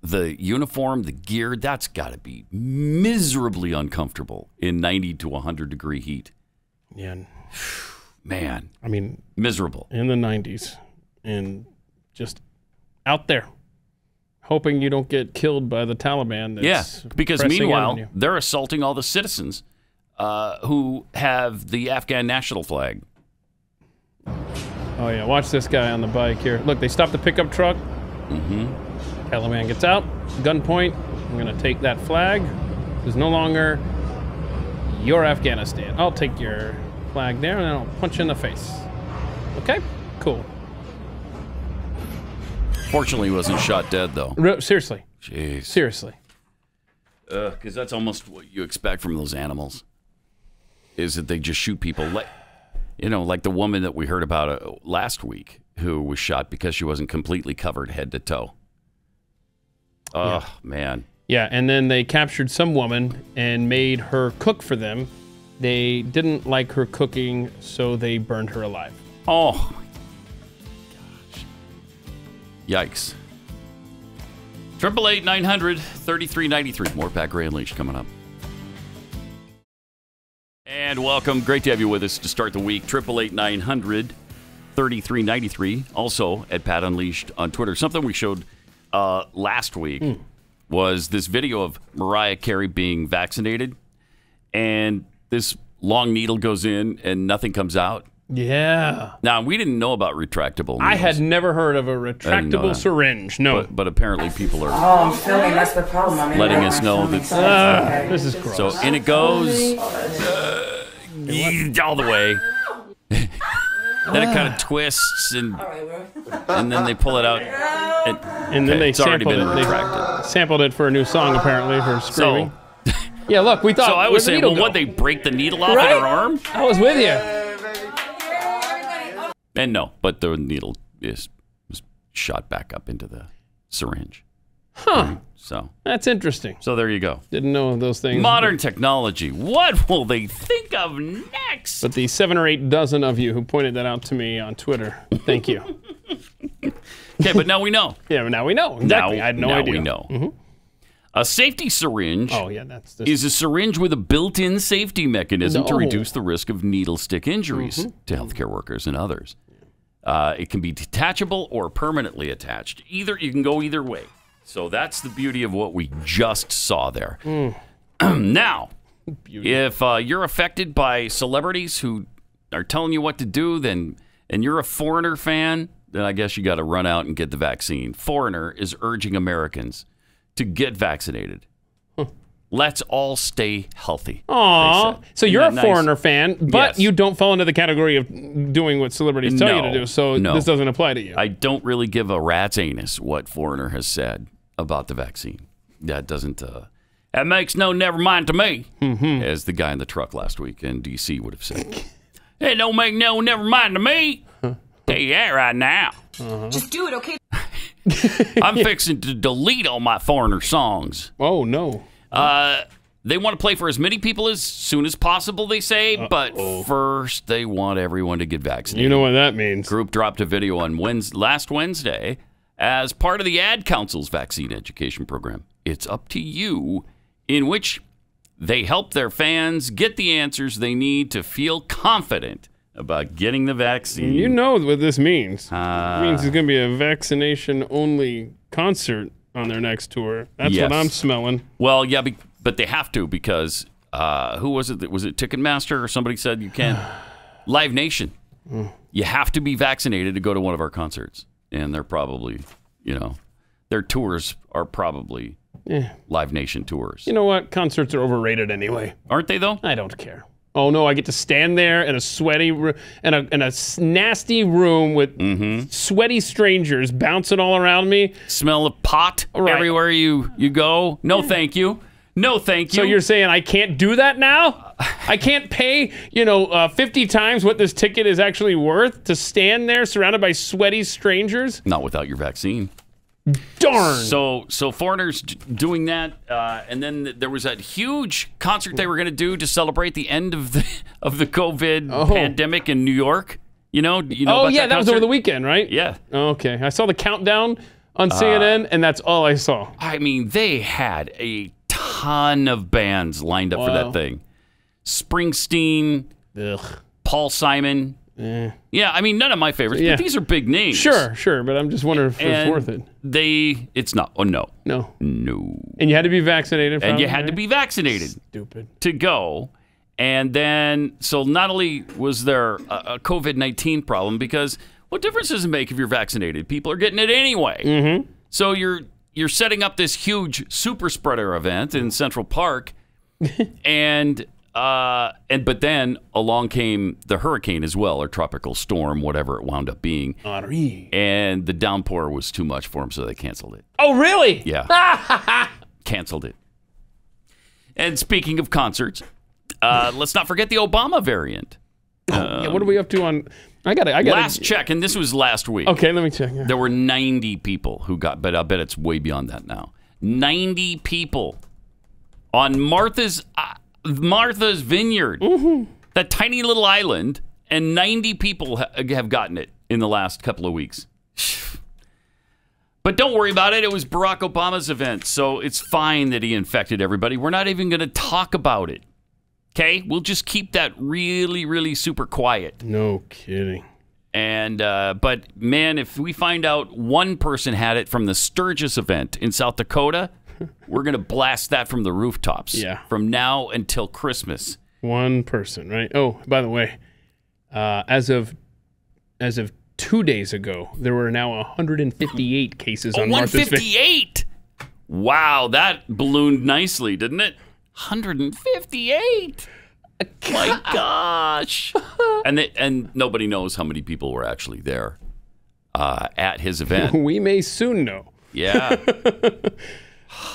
the uniform, the gear, that's got to be miserably uncomfortable in 90 to 100-degree heat. Yeah. Man. I mean, miserable. In the 90s. And just out there. Hoping you don't get killed by the Taliban. That's because meanwhile, they're assaulting all the citizens who have the Afghan national flag. Oh, yeah. Watch this guy on the bike here. Look, they stopped the pickup truck. Mm-hmm. Taliban gets out. Gunpoint. I'm going to take that flag. It's no longer your Afghanistan. I'll take your flag there, and then I'll punch you in the face. Okay? Cool. Fortunately, he wasn't shot dead, though. Seriously. Jeez. Seriously. Because that's almost what you expect from those animals, is that they just shoot people. Like the woman that we heard about last week who was shot because she wasn't completely covered head to toe. Oh, man. Yeah, and then they captured some woman and made her cook for them. They didn't like her cooking, so they burned her alive. Oh, yikes. 888-900-3393. More Pat Gray Unleashed coming up. And welcome. Great to have you with us to start the week. 888-900-3393. Also at Pat Unleashed on Twitter. Something we showed last week was this video of Mariah Carey being vaccinated. And this long needle goes in and nothing comes out. Yeah. Now, we didn't know about retractable needles. I had never heard of a retractable syringe. No. But apparently people are I'm feeling that's the problem. I'm letting us know that. This is gross. So in it goes all the way. Then it kind of twists and then they pull it out. And then it's already been retracted. They sampled it for a new song, apparently, for screaming. Yeah, look, we thought. So I was saying, well, what, they break the needle off in her arm? I was with you. And no, but the needle was shot back up into the syringe. Huh. So that's interesting. So there you go. Didn't know those things. Modern technology. What will they think of next? But the 7 or 8 dozen of you who pointed that out to me on Twitter, thank you. Okay, but now we know. Yeah, now we know. Exactly. I had no idea. Now we know. Mm-hmm. A safety syringe is a syringe with a built-in safety mechanism to reduce the risk of needle stick injuries to healthcare workers and others. It can be detachable or permanently attached. You can go either way. So that's the beauty of what we just saw there. Now, if you're affected by celebrities who are telling you what to do, and you're a Foreigner fan, then I guess you got to run out and get the vaccine. Foreigner is urging Americans to get vaccinated. Let's all stay healthy. Aw. So you're a Foreigner fan, but you don't fall into the category of doing what celebrities tell you to do, so this doesn't apply to you. I don't really give a rat's anus what Foreigner has said about the vaccine. That doesn't... that makes no never mind to me, as the guy in the truck last week in D.C. would have said. It don't make no never mind to me. Tell you that right now. Just do it, okay? I'm fixing to delete all my Foreigner songs. Oh, no. They want to play for as many people as soon as possible, they say, but first they want everyone to get vaccinated. You know what that means. Group dropped a video on last Wednesday as part of the Ad Council's vaccine education program. It's Up to You, in which they help their fans get the answers they need to feel confident about getting the vaccine. You know what this means. It means it's going to be a vaccination-only concert on their next tour. That's what I'm smelling. Well, yeah, but they have to, because who was it? Was it Ticketmaster or somebody said you can't? Live Nation. You have to be vaccinated to go to one of our concerts. And they're probably, their tours are probably Live Nation tours. You know what? Concerts are overrated anyway. Aren't they, though? I don't care. Oh, no, I get to stand there in a sweaty room, in a nasty room with sweaty strangers bouncing all around me. Smell of pot everywhere you go. No, thank you. No, thank you. So you're saying I can't do that now? I can't pay, 50 times what this ticket is actually worth to stand there surrounded by sweaty strangers? Not without your vaccine. Darn. So foreigners doing that, and then there was that huge concert they were going to do to celebrate the end of the COVID pandemic in New York. That was over the weekend, right? Yeah. Okay, I saw the countdown on CNN, and that's all I saw. I mean, they had a ton of bands lined up for that thing. Springsteen, Paul Simon. Yeah, I mean, none of my favorites, but these are big names. Sure, but I'm just wondering if it's worth it. It's not. Oh, no. No. No. And you had to be vaccinated. And you had to be vaccinated. Stupid. To go. And then, so not only was there a COVID-19 problem, because what difference does it make if you're vaccinated? People are getting it anyway. Mm-hmm. So you're setting up this huge super spreader event in Central Park, but then along came the hurricane as well, or tropical storm, whatever it wound up being. Henri. And the downpour was too much for them, so they canceled it. Oh, really? Yeah. Canceled it. And speaking of concerts, let's not forget the Obama variant. What are we up to on? I got last check, and this was last week. Okay, let me check. Yeah. There were 90 people who got, but I bet it's way beyond that now. 90 people on Martha's Vineyard, that tiny little island, and 90 people have gotten it in the last couple of weeks. But don't worry about it. It was Barack Obama's event, so it's fine that he infected everybody. We're not even going to talk about it. Okay? We'll just keep that really, really super quiet. No kidding. And but man, if we find out one person had it from the Sturgis event in South Dakota, we're going to blast that from the rooftops. Yeah. From now until Christmas. One person, right? Oh, by the way, as of 2 days ago, there were now 158 cases on Martha's Vineyard. 158! Wow, that ballooned nicely, didn't it? 158! My gosh! And nobody knows how many people were actually there at his event. We may soon know. Yeah.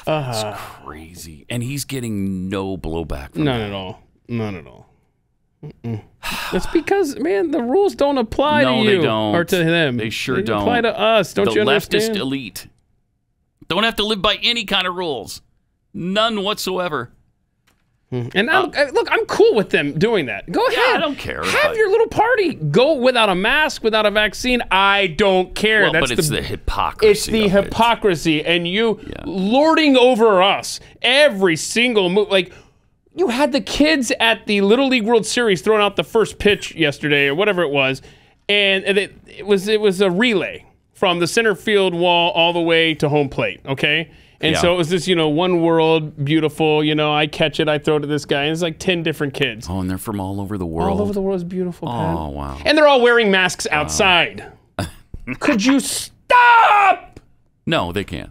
That's crazy. And he's getting no blowback from None that. at all. None at all. That's because, man, the rules don't apply to you. No, they don't. Or to them. They sure they don't. apply to us. Don't you understand? The leftist elite don't have to live by any kind of rules. None whatsoever. And look, I'm cool with them doing that. Go ahead. I don't care. Have your little party. Go without a mask, without a vaccine. I don't care. Well, but it's the hypocrisy. It's the hypocrisy, and you lording over us every single move. Like, you had the kids at the Little League World Series throwing out the first pitch yesterday, or whatever it was, and it was a relay from the center field wall all the way to home plate. Okay. And so it was this, one world, beautiful, I catch it, I throw it to this guy, and it's like 10 different kids. Oh, and they're from all over the world. All over the world is beautiful, Pat. Oh, wow. And they're all wearing masks outside. Could you stop? No, they can't.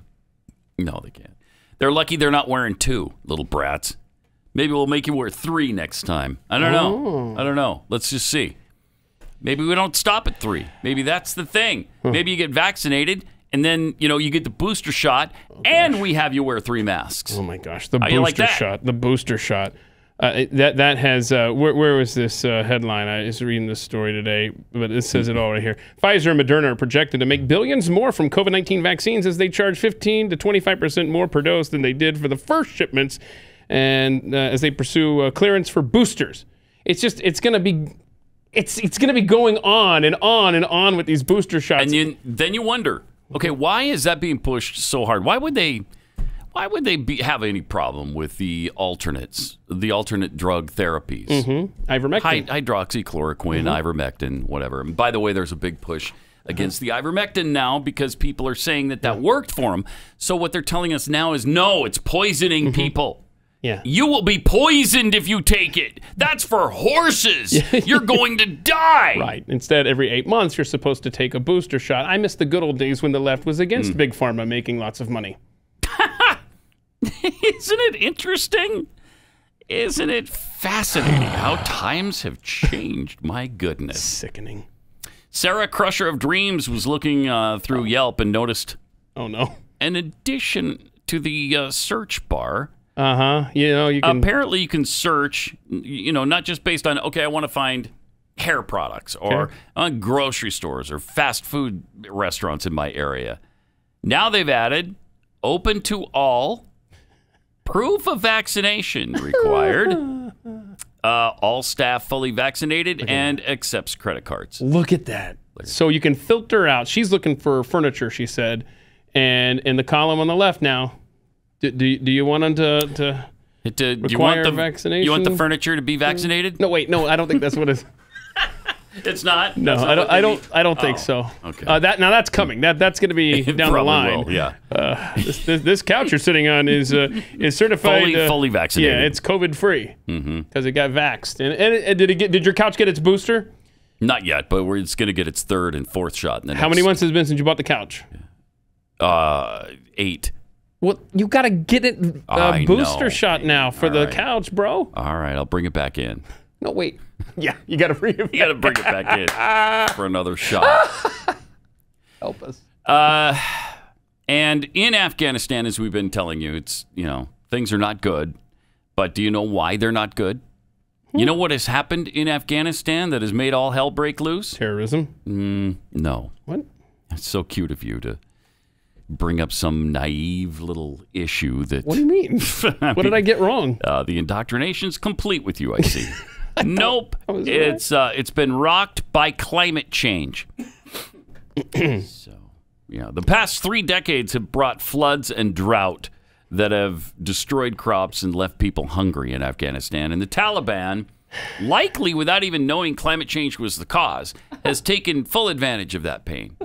No, they can't. They're lucky they're not wearing 2, little brats. Maybe we'll make you wear 3 next time. I don't know. Let's just see. Maybe we don't stop at 3. Maybe that's the thing. Maybe you get vaccinated, and then, you get the booster shot, and we have you wear 3 masks. Oh, my gosh. The booster shot. The booster shot. That has, where was this headline? I was reading this story today, but it says it all right here. Pfizer and Moderna are projected to make billions more from COVID-19 vaccines as they charge 15 to 25% more per dose than they did for the first shipments, and as they pursue clearance for boosters. It's going to be... It's going to be going on and on and on with these booster shots. And then you wonder, okay, why is that being pushed so hard? Why would they have any problem with the alternate drug therapies? Ivermectin. Hydroxychloroquine, ivermectin, whatever. And by the way, there's a big push against the ivermectin now because people are saying that worked for them. So what they're telling us now is, no, it's poisoning people. Yeah. You will be poisoned if you take it. That's for horses. You're going to die. Right. Instead, every 8 months, you're supposed to take a booster shot. I miss the good old days when the left was against Big Pharma making lots of money. Isn't it interesting? Isn't it fascinating how times have changed? My goodness. Sickening. Sarah, Crusher of Dreams, was looking through Yelp and noticed... Oh, no. An addition to the search bar... You know, you can... Apparently, you can search, not just based on, okay, I want to find hair products or grocery stores or fast food restaurants in my area. Now they've added open to all, proof of vaccination required, all staff fully vaccinated, and accepts credit cards. Look at that. So you can filter out. She's looking for furniture, she said. And in the column on the left now... Do you want them to require vaccination? You want the furniture to be vaccinated? No, wait, no, I don't think that's what it's. It's not. No, I don't think so. Okay. That's coming. That's going to be down the line. Will, yeah. This couch you're sitting on is certified fully vaccinated. Yeah, it's COVID free because it got vaxxed. And did your couch get its booster? Not yet, but it's going to get its third and fourth shot. How many months has it been since you bought the couch? 8. Well, you got to get it a booster shot now for the couch, bro. All right, I'll bring it back in. No, wait. Yeah, you got to bring it back. You got to bring it back in for another shot. Help us. And in Afghanistan, as we've been telling you, it's, things are not good. But do you know why they're not good? You know what has happened in Afghanistan that has made all hell break loose? Terrorism? No. What? It's so cute of you to bring up some naive little issue that... What do you mean? What did I get wrong? The indoctrination's complete with you, I see. Nope. It's been rocked by climate change. So, the past 3 decades have brought floods and drought that have destroyed crops and left people hungry in Afghanistan. And the Taliban, likely without even knowing climate change was the cause, has taken full advantage of that pain.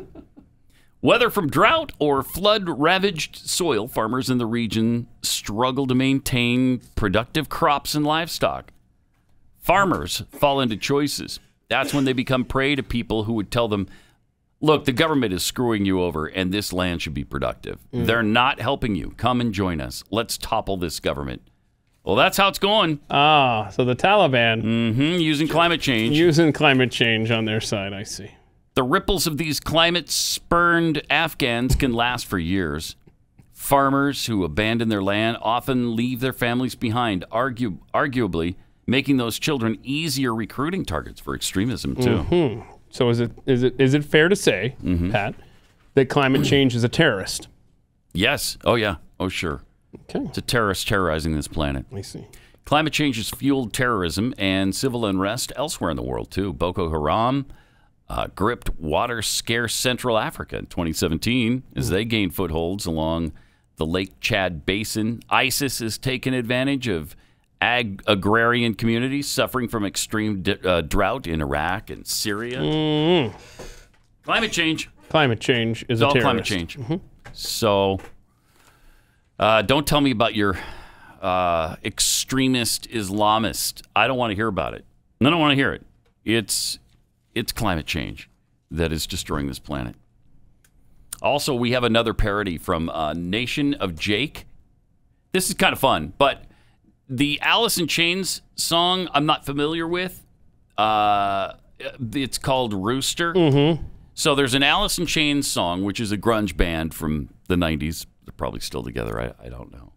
Whether from drought or flood-ravaged soil, farmers in the region struggle to maintain productive crops and livestock. Farmers fall into choices. That's when they become prey to people who would tell them, look, the government is screwing you over and this land should be productive. They're not helping you. Come and join us. Let's topple this government. Well, that's how it's going. So the Taliban... using climate change. Using climate change on their side, I see. The ripples of these climate-spurned Afghans can last for years. Farmers who abandon their land often leave their families behind, arguably making those children easier recruiting targets for extremism, too. So is it fair to say, Pat, that climate change is a terrorist? Yes. Oh, yeah. Oh, sure. Okay. It's a terrorist terrorizing this planet. I see. Climate change has fueled terrorism and civil unrest elsewhere in the world, too. Boko Haram gripped water-scarce Central Africa in 2017 as they gained footholds along the Lake Chad Basin. ISIS has taken advantage of agrarian communities suffering from extreme drought in Iraq and Syria. Climate change. Climate change is it's all terrorist. Climate change. So don't tell me about your extremist Islamist. I don't want to hear about it. I don't want to hear it. It's climate change that is destroying this planet. Also, we have another parody from Nation of Jake. This is kind of fun, but the Alice in Chains song I'm not familiar with. It's called Rooster. So there's an Alice in Chains song, which is a grunge band from the 90s. They're probably still together. I don't know.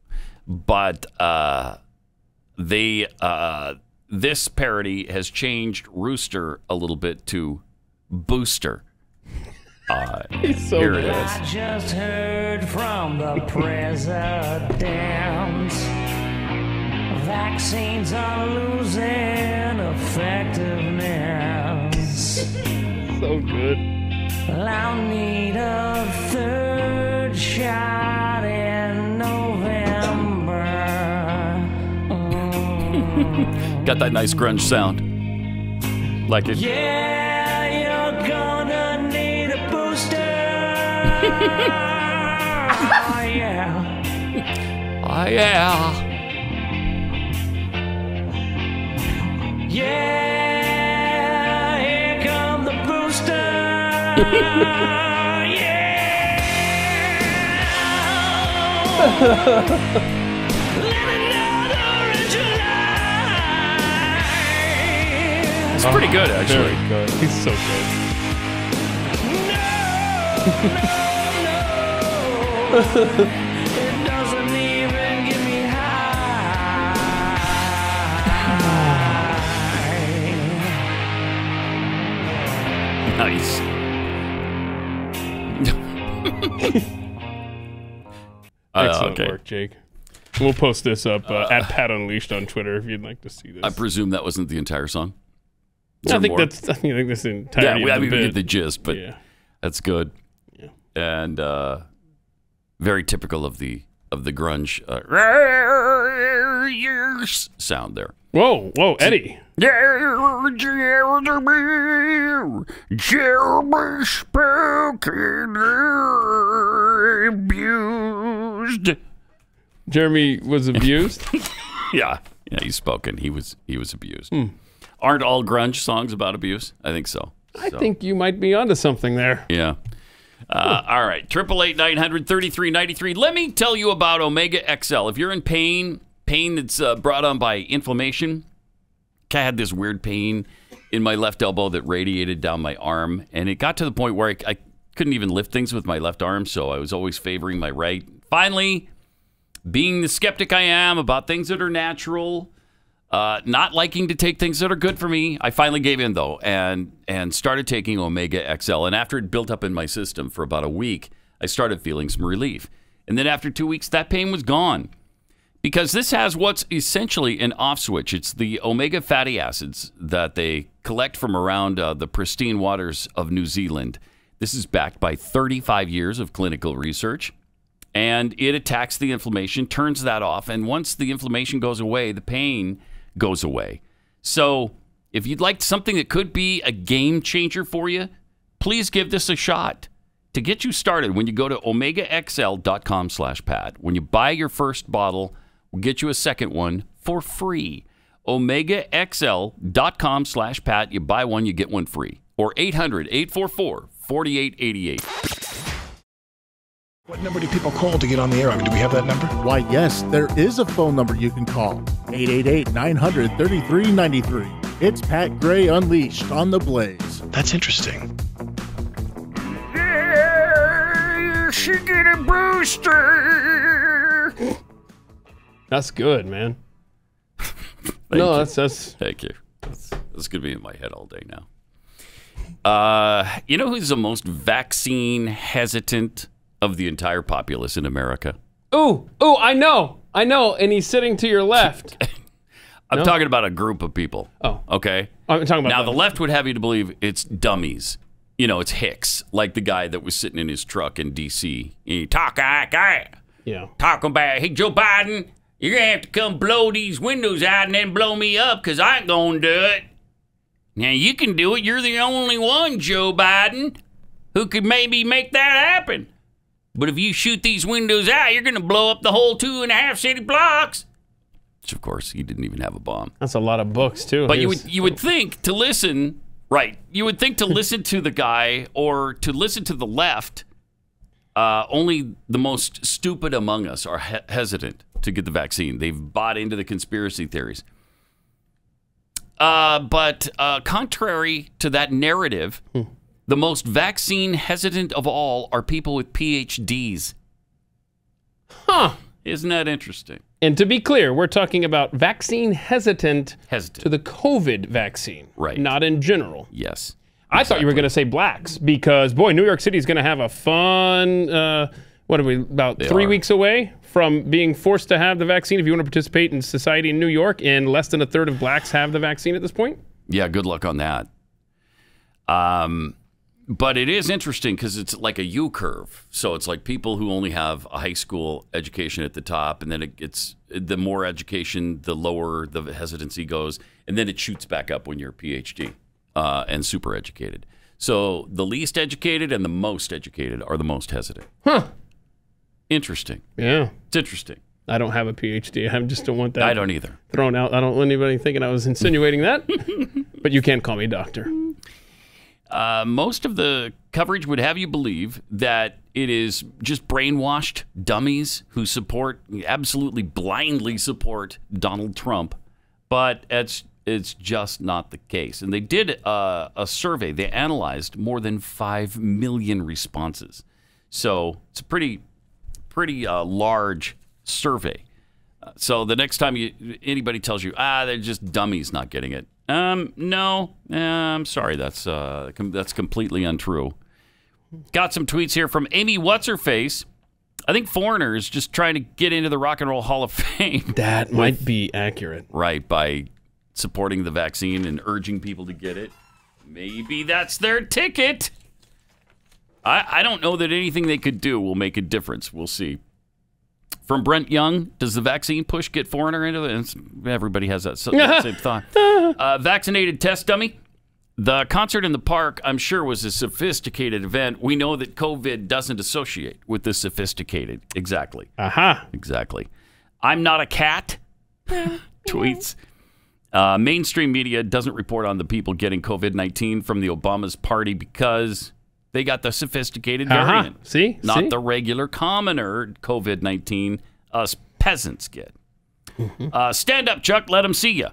But this parody has changed Rooster a little bit to Booster. He's so here good. It is. I just heard from the president. Vaccines are losing effectiveness. So good. I'll need a third shot in November. Got that nice grunge sound. Like it. Yeah, you're gonna need a booster. Oh, yeah. Oh, yeah. Yeah, here come the booster. It's pretty good, actually. Very good. He's so good. It doesn't even get me high. Nice. Excellent work, Jake. We'll post this up at Pat Unleashed on Twitter if you'd like to see this. I presume that wasn't the entire song. I think that's the entirety of the we bit. get the gist, but that's good. Yeah. And very typical of the grunge sound there. Whoa, Eddie. Jeremy was abused? Yeah, he's spoken. He was abused. Aren't all grunge songs about abuse? I think so. I think you might be onto something there. Yeah. All right. 888-900-3393. Let me tell you about Omega XL. If you're in pain that's brought on by inflammation, I had this weird pain in my left elbow that radiated down my arm, and it got to the point where I couldn't even lift things with my left arm, so I was always favoring my right. Finally, being the skeptic I am about things that are natural, not liking to take things that are good for me, I finally gave in, though, and started taking Omega XL. And after it built up in my system for about a week, I started feeling some relief. And then after 2 weeks, that pain was gone. Because this has what's essentially an off switch. It's the omega fatty acids that they collect from around the pristine waters of New Zealand. This is backed by 35 years of clinical research. And it attacks the inflammation, turns that off. And once the inflammation goes away, the pain goes away. So if you'd like something that could be a game changer for you, please give this a shot. To get you started, when you go to omegaxl.com/Pat, when you buy your first bottle, we'll get you a second one for free. omegaxl.com/Pat. You buy one, you get one free. Or 800-844-4888. What number do people call to get on the air? Do we have that number? Why, yes, there is a phone number you can call. 888-900-3393. It's Pat Gray Unleashed on the Blaze. That's interesting. Yeah, she get a booster. That's good, man. That's Thank you. That's going to be in my head all day now. You know who's the most vaccine hesitant of the entire populace in America? Ooh, I know. And he's sitting to your left. I'm talking about a group of people. Oh. Okay? I'm talking about now, the left would have you to believe it's dummies. You know, it's hicks, like the guy that was sitting in his truck in D.C. He talking about, hey, Joe Biden, you're going to have to come blow these windows out and then blow me up because I ain't going to do it. Now, you can do it. You're the only one, Joe Biden, who could maybe make that happen. But if you shoot these windows out, you're going to blow up the whole 2.5 city blocks. Which, of course, he didn't even have a bomb. That's a lot of books, too. But you would think to listen, right, you would think to listen to the guy or to listen to the left, only the most stupid among us are hesitant to get the vaccine. They've bought into the conspiracy theories. But contrary to that narrative, the most vaccine hesitant of all are people with PhDs. Huh. Isn't that interesting? And to be clear, we're talking about vaccine hesitant to the COVID vaccine. Right. Not in general. Yes. I thought you were going to say blacks because, boy, New York City is going to have a fun, what are we, about 3 weeks away from being forced to have the vaccine if you want to participate in society in New York, and less than a third of blacks have the vaccine at this point? Yeah, good luck on that. But it is interesting because it's like a U-curve. So it's like people who only have a high school education at the top, and then it gets the more education, the lower the hesitancy goes, and then it shoots back up when you're a PhD and super educated. So the least educated and the most educated are the most hesitant. Huh. Interesting. Yeah. It's interesting. I don't have a PhD. I just don't want that. I don't either. Thrown out. I don't want anybody thinking I was insinuating that. But you can't call me doctor. Most of the coverage would have you believe that it is just brainwashed dummies who absolutely blindly support Donald Trump. But it's just not the case. And they did a survey. They analyzed more than 5 million responses. So it's a pretty large survey. So the next time anybody tells you, they're just dummies not getting it. No, I'm sorry. That's completely untrue. Got some tweets here from Amy What's-Her-Face. I think Foreigner is just trying to get into the Rock and Roll Hall of Fame. That might be accurate. Right, by supporting the vaccine and urging people to get it. Maybe that's their ticket. I don't know that anything they could do will make a difference. We'll see. From Brent Young, does the vaccine push get Foreigner into it? Everybody has that same thought. Vaccinated test dummy. The concert in the park, I'm sure, was a sophisticated event. We know that COVID doesn't associate with the sophisticated. Exactly. Aha. Exactly. I'm not a cat. Tweets. Mainstream media doesn't report on the people getting COVID-19 from the Obama's party because they got the sophisticated variant. See? Not the regular commoner COVID-19 us peasants get. Stand up, Chuck. Let them see you.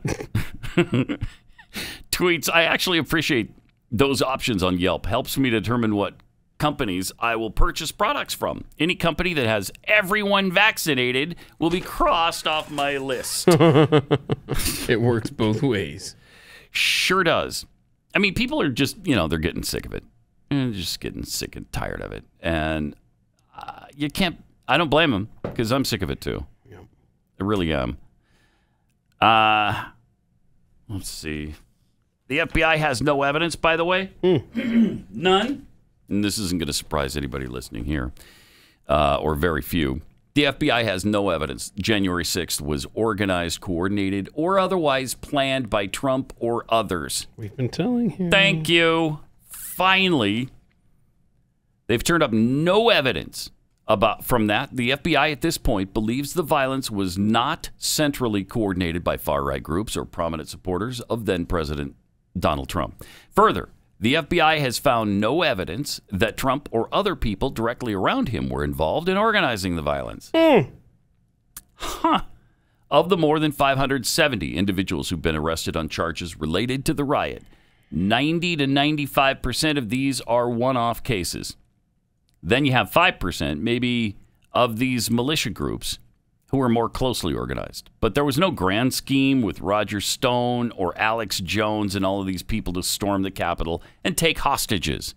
Tweets. I actually appreciate those options on Yelp. Helps me determine what companies I will purchase products from. Any company that has everyone vaccinated will be crossed off my list. It works both ways. Sure does. I mean, people are just, they're getting sick of it. They're just getting sick and tired of it. And you can't, I don't blame them because I'm sick of it too. Yeah. I really am. Let's see. The FBI has no evidence, by the way. None. And this isn't going to surprise anybody listening here, or very few. The FBI has no evidence January 6th was organized, coordinated, or otherwise planned by Trump or others. We've been telling you. Thank you. Finally, they've turned up no evidence from that. The FBI at this point believes the violence was not centrally coordinated by far-right groups or prominent supporters of then-President Donald Trump. Further, the FBI has found no evidence that Trump or other people directly around him were involved in organizing the violence. Of the more than 570 individuals who've been arrested on charges related to the riot, 90 to 95% of these are one-off cases. Then you have 5%, maybe, of these militia groups who are more closely organized. But there was no grand scheme with Roger Stone or Alex Jones and all of these people to storm the Capitol and take hostages.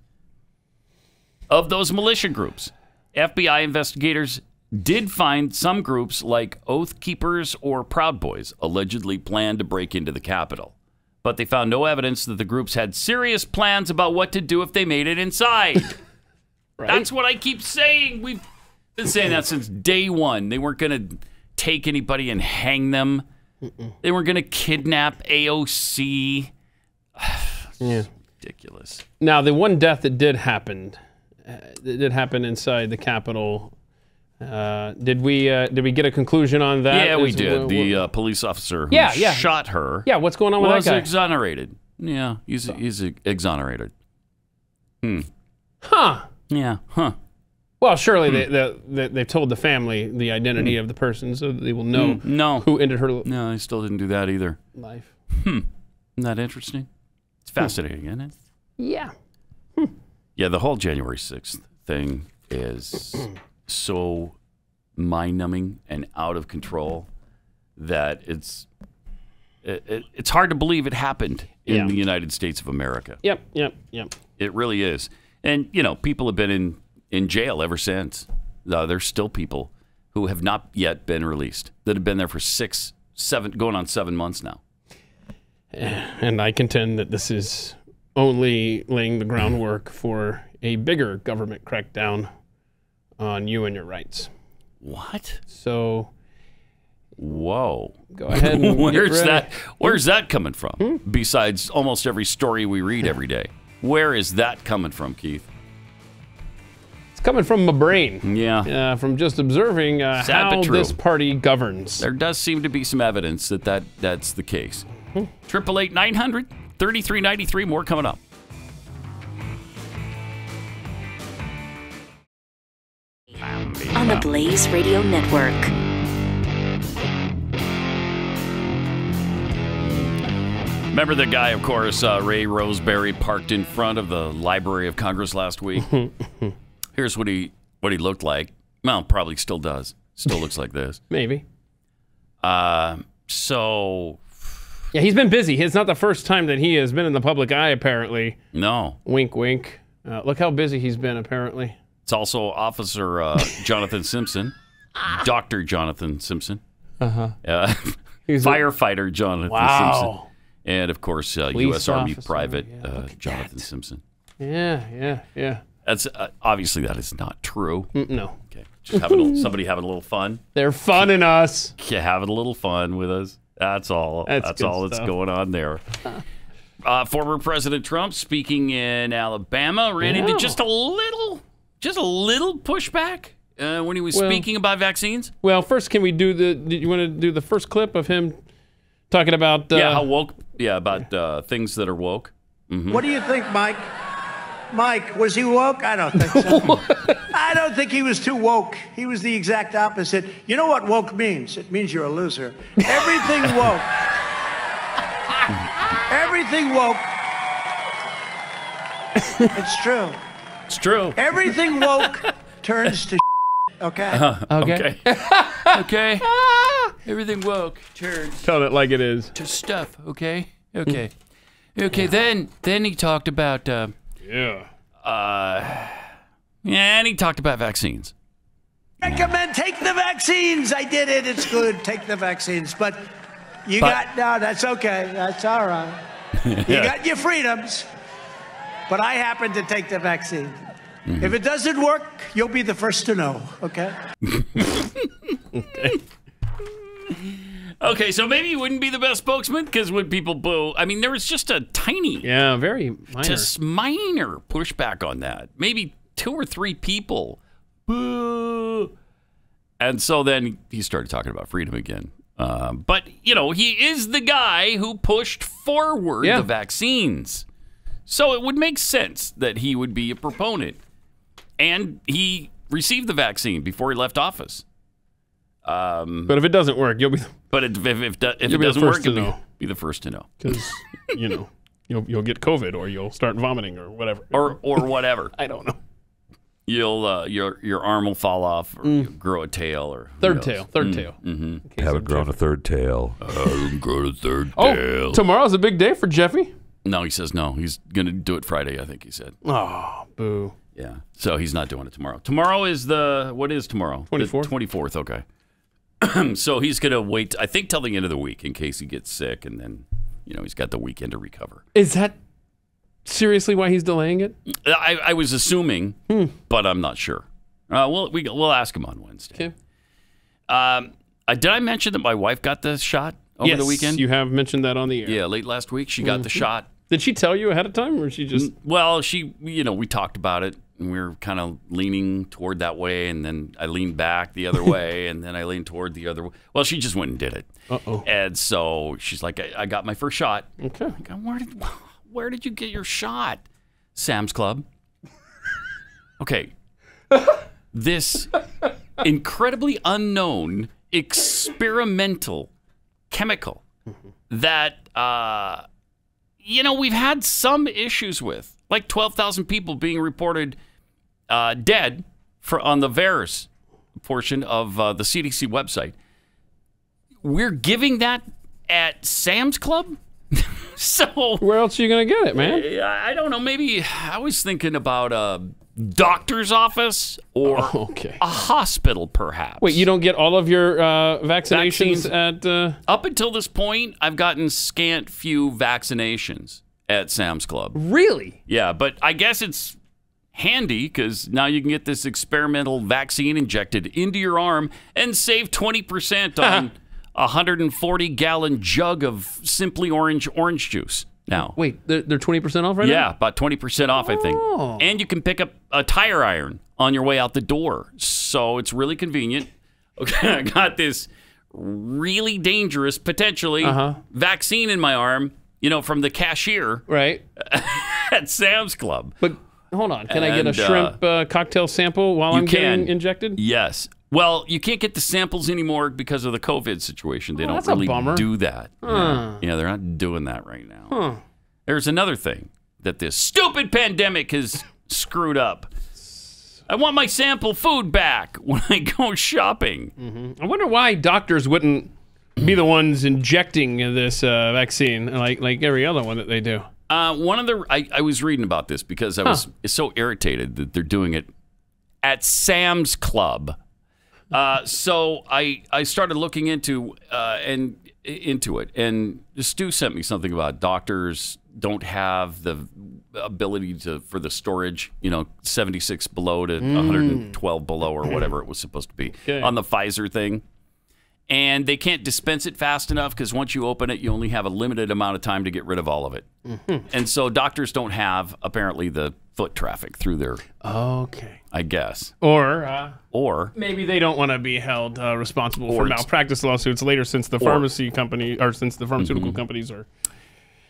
Of those militia groups, FBI investigators did find some groups like Oath Keepers or Proud Boys allegedly planned to break into the Capitol. But they found no evidence that the groups had serious plans about what to do if they made it inside. Right? That's what I keep saying. We've been saying that since day one. They weren't going to take anybody and hang them. They weren't going to kidnap AOC. Yeah. Ridiculous. Now, the one death that did happen inside the Capitol. Did we get a conclusion on that? Yeah, we did. The police officer who shot her. Yeah, what's going on with that guy? Was exonerated. Yeah, he's exonerated. Huh. Yeah. Huh. Well, surely they've told the family the identity of the person, so they will know who ended her life. No, they still didn't do that either. Isn't that interesting? It's fascinating, isn't it? Yeah. Yeah, the whole January 6th thing is so mind-numbing and out of control that it's hard to believe it happened in the United States of America. Yep. It really is. And, people have been in jail ever since. There's still people who have not yet been released that have been there for 6, 7, going on 7 months now. And I contend that this is only laying the groundwork for a bigger government crackdown on you and your rights. What? So, whoa. Go ahead and Where's that coming from? Besides almost every story we read every day. Where is that coming from, Keith? Coming from my brain. Yeah. From just observing how this party governs. There does seem to be some evidence that's the case. 888-900-3393. More coming up. On the Blaze Radio Network. Remember the guy, of course, Ray Roseberry, parked in front of the Library of Congress last week? Here's what he looked like. Well, probably still does. Still looks like this. Maybe. So... Yeah, he's been busy. It's not the first time that he has been in the public eye, apparently. No. Wink, wink. Look how busy he's been, apparently. It's also Officer Jonathan Simpson. Dr. Jonathan Simpson. Firefighter Jonathan Simpson. And, of course, U.S. Army Private Jonathan Simpson. Yeah. That's obviously that is not true. No. Okay. Just somebody having a little fun. They're funning us. Yeah, having a little fun with us. That's all. That's all that's going on there. Former President Trump speaking in Alabama ran into just a little pushback when he was speaking about vaccines. Well, first, can we do do you want to do the first clip of him talking about? How woke? Yeah, about things that are woke. Mm-hmm. What do you think, Mike? Mike, was he woke? I don't think so. I don't think he was too woke. He was the exact opposite. You know what woke means? It means you're a loser. Everything woke. Everything woke. It's true. It's true. Everything woke turns to okay? Okay. Okay. Everything woke turns. Tell it like it is. To stuff, okay? Okay. Okay, then he talked about... and he talked about vaccines. Recommend take the vaccines. I did it. It's good. Take the vaccines. But no, that's okay. That's all right. You got your freedoms. But I happen to take the vaccine. Mm-hmm. If it doesn't work, you'll be the first to know. Okay? Okay, so maybe you wouldn't be the best spokesman because when people boo, I mean, there was just a tiny, very minor pushback on that. Maybe 2 or 3 people boo, and so then he started talking about freedom again. But he is the guy who pushed forward the vaccines, so it would make sense that he would be a proponent, and he received the vaccine before he left office. But if it doesn't work, you'll be. But if it doesn't work, you'll be the first to know. Because you'll get COVID, or you'll start vomiting, or whatever. Or whatever. I don't know. You'll your arm will fall off, or you'll grow a tail, or third tail. Mm-hmm. Haven't grown a third tail. Haven't grown a third tail. Oh, tomorrow's a big day for Jeffy. No, he says no. He's gonna do it Friday, I think he said. Oh, boo. Yeah. So he's not doing it tomorrow. Tomorrow is what is tomorrow? 24th. 24th. Okay. So he's going to wait, I think, till the end of the week in case he gets sick, and then, he's got the weekend to recover. Is that seriously why he's delaying it? I was assuming, but I'm not sure. We'll ask him on Wednesday. Okay. Did I mention that my wife got the shot over the weekend? Yes, you have mentioned that on the air. Yeah, late last week she got the shot. Did she tell you ahead of time, or she just... Well, we talked about it, and we were kind of leaning toward that way, and then I leaned back the other way, and then I leaned toward the other way. Well, she just went and did it. Uh-oh. And so she's like, I got my first shot. Okay. Where did you get your shot? Sam's Club. Okay. This incredibly unknown experimental chemical that... we've had some issues with, like 12,000 people being reported dead on the VAERS portion of the CDC website. We're giving that at Sam's Club? So where else are you going to get it, man? I don't know. Maybe I was thinking about a doctor's office or a hospital, perhaps. Wait, you don't get all of your vaccines at... Up until this point, I've gotten scant few vaccinations at Sam's Club. Really? Yeah, but I guess it's handy because now you can get this experimental vaccine injected into your arm and save 20% on a 140-gallon jug of Simply Orange juice. now. Wait, they're 20% off right now? Yeah, about 20% off, I think. And you can pick up a tire iron on your way out the door. So it's really convenient. Okay, I got this really dangerous, potentially, vaccine in my arm, from the cashier. Right. At Sam's Club. But hold on. Can I get a shrimp cocktail sample while I'm getting injected? Yes. Well, you can't get the samples anymore because of the COVID situation. They don't really do that. Yeah, they're not doing that right now. There's another thing that this stupid pandemic has screwed up. I want my sample food back when I go shopping. I wonder why doctors wouldn't be the ones injecting this vaccine like every other one that they do. I was reading about this because I was so irritated that they're doing it at Sam's Club. So I started looking into it, and Stu sent me something about doctors don't have the ability for the storage, 76 below to 112 below or whatever it was supposed to be on the Pfizer thing. And they can't dispense it fast enough because once you open it, you only have a limited amount of time to get rid of all of it. And so doctors don't have, apparently, the foot traffic through there. Okay. I guess. Or maybe they don't want to be held responsible for malpractice lawsuits later since the pharmaceutical companies are...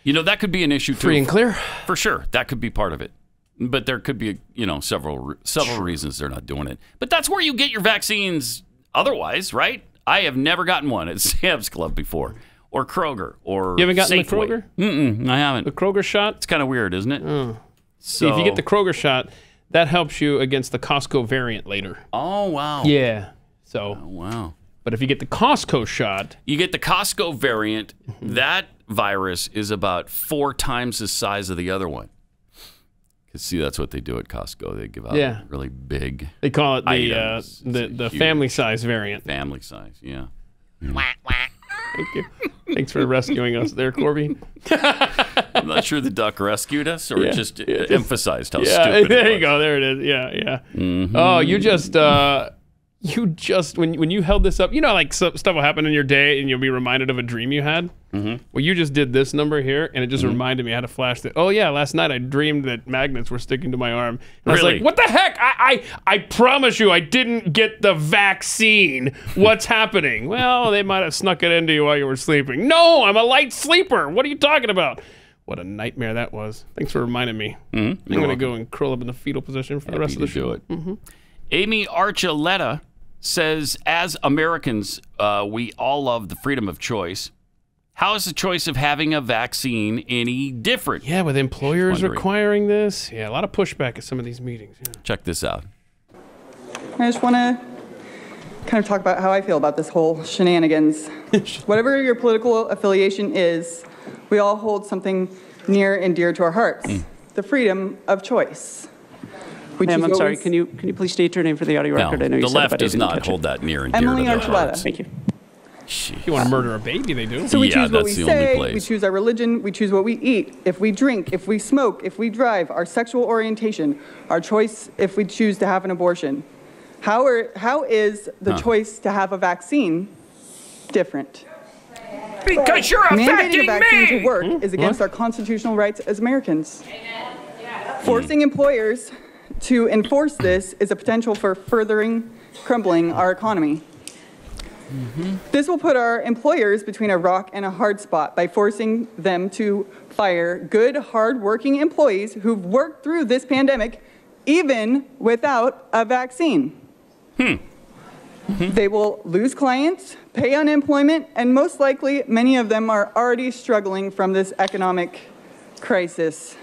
that could be an issue, too. Free and clear? For sure. That could be part of it. But there could be, several reasons they're not doing it. But that's where you get your vaccines otherwise, right? I have never gotten one at Sam's Club before, or Kroger, or You haven't gotten Safeway. the Kroger? I haven't. The Kroger shot? It's kind of weird, isn't it? So, see, if you get the Kroger shot, that helps you against the Costco variant later. Oh, wow. Yeah. So. Oh, wow. But if you get the Costco shot. You get the Costco variant, that virus is about 4 times the size of the other one. See, that's what they do at Costco. They give out really big. They call it the family size variant. Family size, yeah. Thank you. Thanks for rescuing us there, Corby. I'm not sure the duck rescued us or just emphasized how stupid it was. There you go. There it is. Yeah. Oh, you just when you held this up, like stuff will happen in your day and you'll be reminded of a dream you had. Well, you just did this number here, and it just reminded me. I had a flash that, last night I dreamed that magnets were sticking to my arm. And I was like, what the heck? I promise you I didn't get the vaccine. What's happening? Well, they might have snuck it into you while you were sleeping. No, I'm a light sleeper. What are you talking about? What a nightmare that was. Thanks for reminding me. I'm going to go and curl up in the fetal position for the rest of the show. Amy Archuleta says, as Americans, we all love the freedom of choice. How is the choice of having a vaccine any different? Yeah, with employers requiring this. Yeah, a lot of pushback at some of these meetings. Yeah. Check this out. I just want to kind of talk about how I feel about this whole shenanigans. Whatever your political affiliation is, we all hold something near and dear to our hearts. The freedom of choice. Ma'am, I'm sorry. Can you please state your name for the audio record? I know the you said left does not hold that near and dear Emily to their hearts. Thank you. If you want to murder a baby, they do. So we choose what we say, we choose our religion, we choose what we eat, if we drink, if we smoke, if we drive, our sexual orientation, our choice if we choose to have an abortion. How is the choice to have a vaccine different? Because you're affecting Mandating a vaccine me! to work is against our constitutional rights as Americans. Forcing employers to enforce this is a potential for crumbling our economy. This will put our employers between a rock and a hard spot by forcing them to fire good, hard-working employees who've worked through this pandemic even without a vaccine. They will lose clients, pay unemployment, and most likely many of them are already struggling from this economic crisis.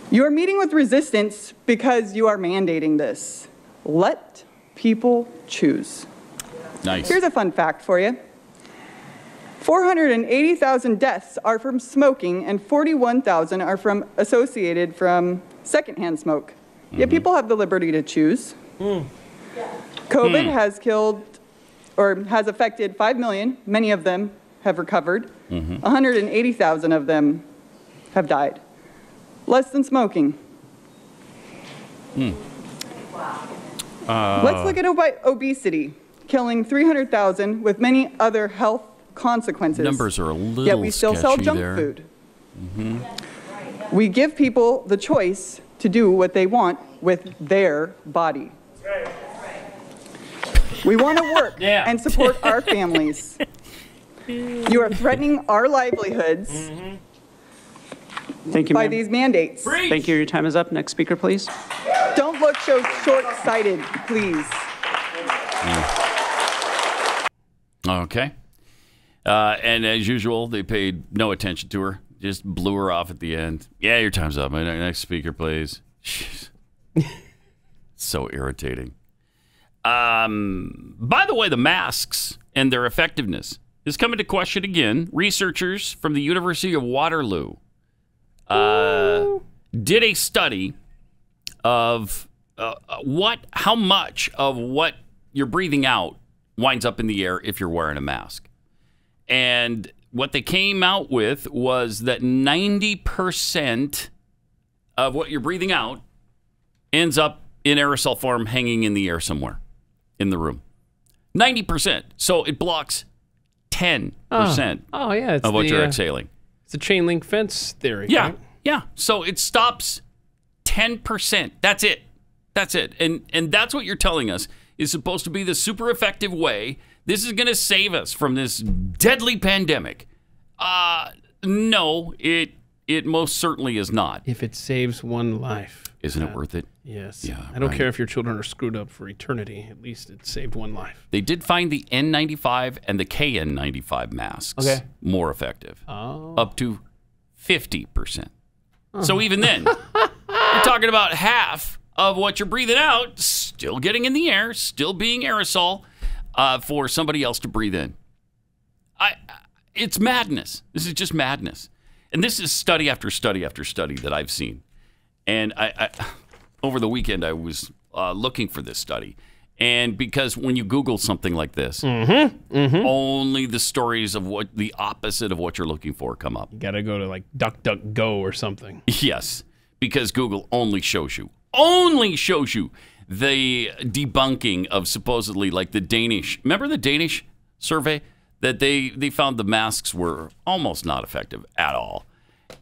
You are meeting with resistance because you are mandating this. Let people choose. Nice. Here's a fun fact for you. 480,000 deaths are from smoking and 41,000 are associated from secondhand smoke. Yet people have the liberty to choose. COVID has killed or has affected 5 million. Many of them have recovered. 180,000 of them have died. Less than smoking. Let's look at obesity, killing 300,000 with many other health consequences. Numbers are a little yet we still sell junk there. food. We give people the choice to do what they want with their body. We want to work and support our families. You are threatening our livelihoods Thank you, by ma'am. these mandates. Thank you. Your time is up. Next speaker, please. Don't look so short-sighted, please. Okay. And as usual, they paid no attention to her. Just blew her off at the end. Yeah, your time's up. Next speaker, please. So irritating. By the way, the masks and their effectiveness is coming to question again. Researchers from the University of Waterloo did a study of how much of what you're breathing out winds up in the air if you're wearing a mask. And what they came out with was that 90% of what you're breathing out ends up in aerosol form hanging in the air somewhere in the room. 90%. So it blocks 10% it's of what you're exhaling. It's a chain link fence theory. Yeah, right? yeah. So it stops 10%. That's it. That's it. And that's what you're telling us is supposed to be the super effective way. This is going to save us from this deadly pandemic. No, it most certainly is not. If it saves one life. Isn't it worth it? Yes. Yeah, I don't care if your children are screwed up for eternity. At least it saved one life. They did find the N95 and the KN95 masks more effective. Up to 50%. So even then, you're talking about half of what you're breathing out still getting in the air, still being aerosol for somebody else to breathe in. It's madness. This is just madness. And this is study after study after study that I've seen. And I over the weekend, I was looking for this study. And because when you Google something like this, only the stories of what the opposite of what you're looking for come up. You got to go to like DuckDuckGo or something. Yes, because Google only shows you the debunking of supposedly like the Danish. Remember the Danish survey that they found the masks were almost not effective at all.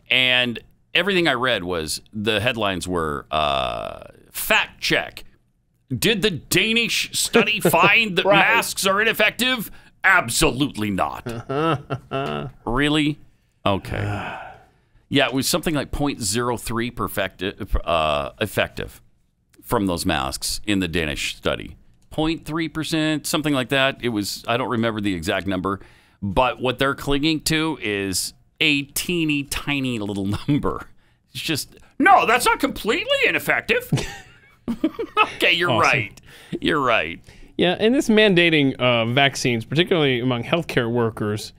And everything I read was the headlines were fact check. Did the Danish study find that masks are ineffective? Absolutely not. Really? Okay. Yeah, it was something like 0.03 effective from those masks in the Danish study. 0.3%, something like that. It was, I don't remember the exact number, but what they're clinging to is a teeny tiny little number. It's just, no, that's not completely ineffective. Okay, you're right. You're right. Yeah, and this mandating vaccines, particularly among healthcare workers,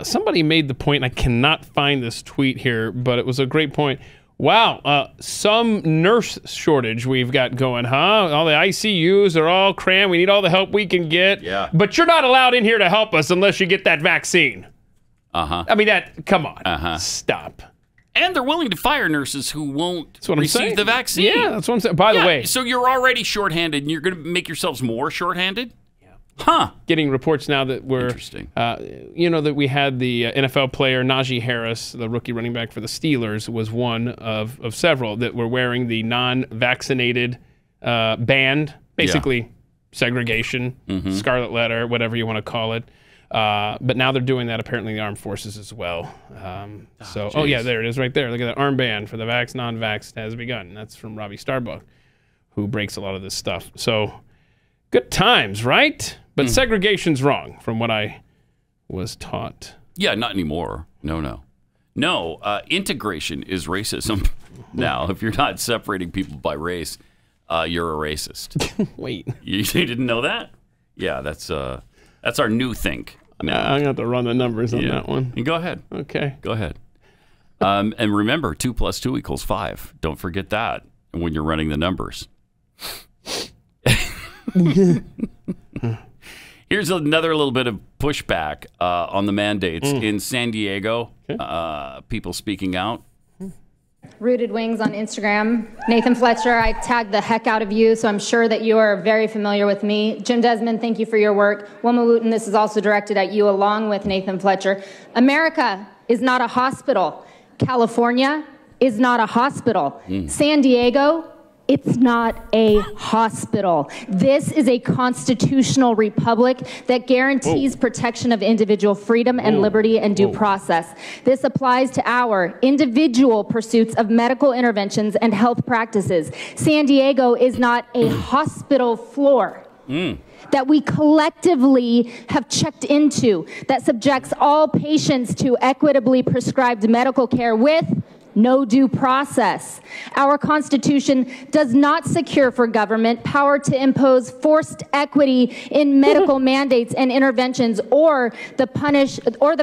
somebody made the point, and I cannot find this tweet here, but it was a great point. Wow, some nurse shortage we've got going, huh? All the ICUs are all crammed. We need all the help we can get. Yeah. But you're not allowed in here to help us unless you get that vaccine. I mean, come on. Stop. And they're willing to fire nurses who won't receive the vaccine. Yeah, that's what I'm saying. By the way. So you're already shorthanded, and you're going to make yourselves more shorthanded? Huh. Getting reports now that we're, that we had the NFL player Najee Harris, the rookie running back for the Steelers, was one of several that were wearing the non-vaccinated band, basically segregation, scarlet letter, whatever you want to call it. But now they're doing that apparently in the armed forces as well. Yeah, there it is right there. Look at that armband for the vax, non-vax has begun. That's from Robbie Starbuck, who breaks a lot of this stuff. So good times, right? But segregation's wrong from what I was taught. Yeah, not anymore. No. Integration is racism now. If you're not separating people by race, you're a racist. Wait. You didn't know that? Yeah, that's our new thing. I'm going to have to run the numbers on that one. Go ahead. Okay. Go ahead. And remember, 2 + 2 = 5. Don't forget that when you're running the numbers. Here's another little bit of pushback on the mandates in San Diego. People speaking out. Rooted Wings on Instagram. Nathan Fletcher, I tagged the heck out of you, so I'm sure that you are very familiar with me. Jim Desmond, thank you for your work. Wilma Wooten, this is also directed at you along with Nathan Fletcher. America is not a hospital. California is not a hospital. San Diego, it's not a hospital. This is a constitutional republic that guarantees protection of individual freedom and liberty and due process. This applies to our individual pursuits of medical interventions and health practices. San Diego is not a hospital floor that we collectively have checked into that subjects all patients to equitably prescribed medical care with no due process. Our Constitution does not secure for government power to impose forced equity in medical mandates and interventions or the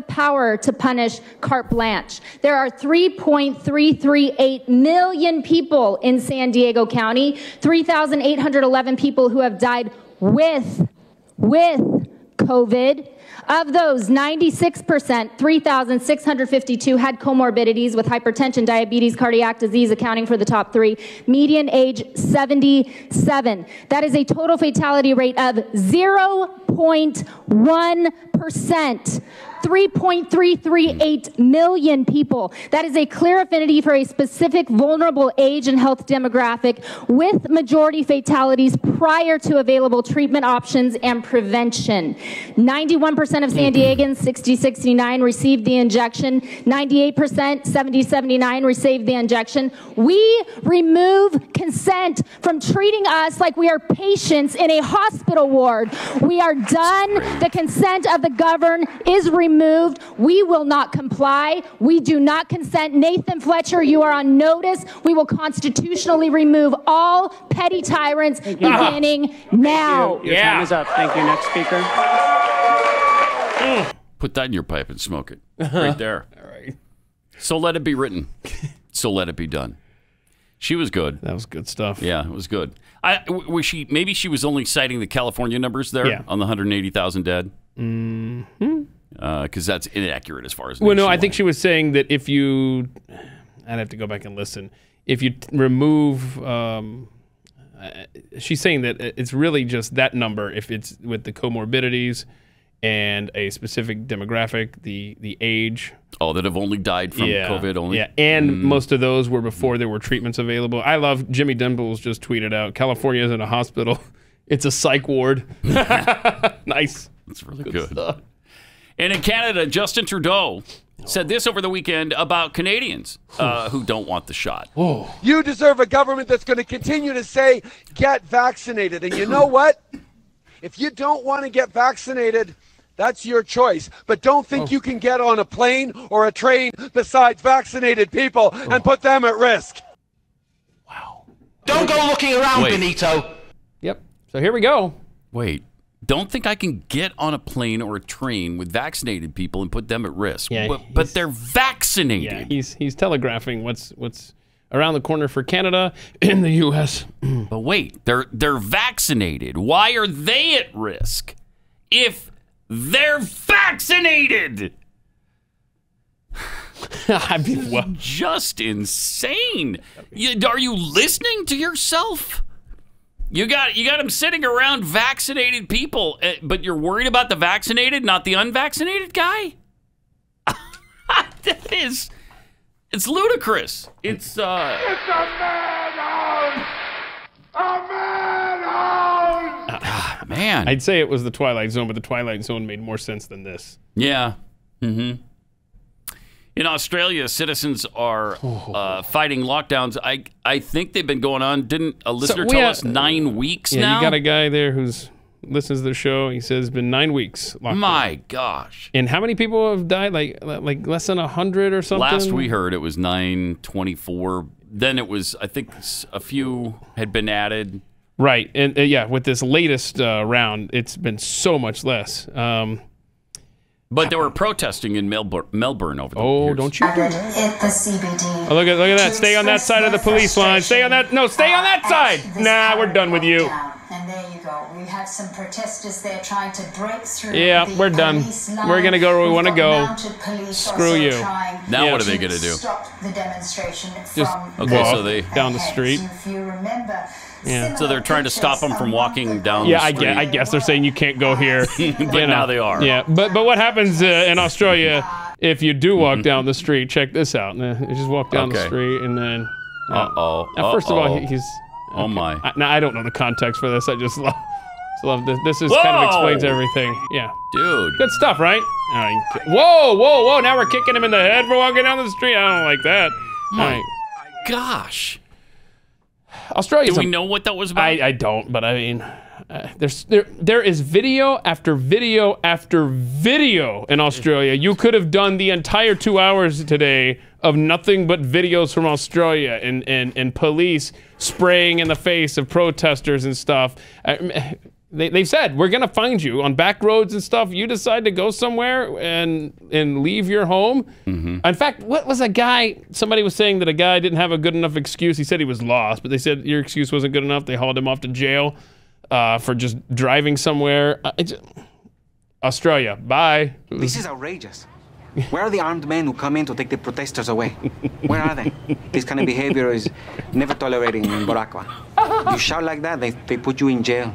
power to punish carte blanche. There are 3.338 million people in San Diego County, 3,811 people who have died with COVID. Of those, 96%, 3,652 had comorbidities with hypertension, diabetes, cardiac disease, accounting for the top 3. Median age 77. That is a total fatality rate of 0.1%. 3.338 million people. That is a clear affinity for a specific vulnerable age and health demographic with majority fatalities prior to available treatment options and prevention. 91% of San Diegans, 60-69, received the injection. 98%, 70-79, received the injection. We remove consent from treating us like we are patients in a hospital ward. We are done. The consent of the governed is removed. We will not comply. We do not consent. Nathan Fletcher, you are on notice. We will constitutionally remove all petty tyrants beginning now. Your time is up. Thank you. Next speaker. Put that in your pipe and smoke it. Right there. All right. So let it be written. So let it be done. She was good. That was good stuff. Yeah, it was good. Maybe she was only citing the California numbers there on the 180,000 dead? Mm-hmm. Because that's inaccurate as far as. Well, no, I think she was saying that if you, I'd have to go back and listen. If you remove, she's saying that it's really just that number. If it's with the comorbidities and a specific demographic, the age. Oh, that have only died from COVID only. Yeah, and most of those were before there were treatments available. I love Jimmy Dimples just tweeted out, California isn't a hospital, it's a psych ward. Nice. That's really good stuff. And in Canada, Justin Trudeau said this over the weekend about Canadians who don't want the shot. Whoa. You deserve a government that's going to continue to say, get vaccinated. And you know what? If you don't want to get vaccinated, that's your choice. But don't think you can get on a plane or a train besides vaccinated people and put them at risk. Wow. Don't go looking around, Benito. Yep. So here we go. Wait. Don't think I can get on a plane or a train with vaccinated people and put them at risk. Yeah, but they're vaccinated. Yeah, he's telegraphing what's around the corner for Canada in the U.S. But wait, they're vaccinated. Why are they at risk if they're vaccinated? I mean, well, just insane. Are you listening to yourself? You got them sitting around vaccinated people, but you're worried about the vaccinated, not the unvaccinated guy? It's ludicrous. It's a madhouse! A madhouse! Man. I'd say it was the Twilight Zone, but the Twilight Zone made more sense than this. Yeah. Mm-hmm. In Australia, citizens are fighting lockdowns. I think they've been going on. Didn't a listener tell us 9 weeks now? Yeah, you got a guy there who's listens to the show. He says it's been 9 weeks. My gosh! And how many people have died? Like less than 100 or something. Last we heard, it was 924. Then it was, I think, a few had been added. Right, and with this latest round, it's been so much less. But they were protesting in Melbourne over the years. Don't you do that. Oh, look at that. Stay on that side of the police line. Stay on that. No, stay on that side. Nah, we're done with you. And there you go. We had some protesters there trying to break through. Yeah, we're done. We're gonna go where we want to go. Screw you. Now what are they gonna do? Stop the demonstration Just okay, so they down the street. If you remember, Yeah. So they're trying to stop them from walking down Yeah, the street. I guess they're saying you can't go here. But now they are. Yeah, but what happens in Australia if you do walk down the street? Check this out. You just walk down the street and then. First of all, he's. Oh my! Now I don't know the context for this. I just love this. This is kind of explains everything. Yeah, dude. Good stuff, right? Whoa! Now we're kicking him in the head for walking down the street. I don't like that. My gosh. Australia. Do we know what that was about? I don't, but I mean, there is video after video after video in Australia. You could have done the entire 2 hours today of nothing but videos from Australia and police spraying in the face of protesters and stuff. They said, we're going to find you on back roads and stuff. You decide to go somewhere and leave your home. Mm-hmm. In fact, what was a guy, somebody was saying that a guy didn't have a good enough excuse. He said he was lost, but they said your excuse wasn't good enough. They hauled him off to jail for just driving somewhere. Australia, bye. This is outrageous. Where are the armed men who come in to take the protesters away? Where are they? This kind of behavior is never tolerated in Boracua. You shout like that, they put you in jail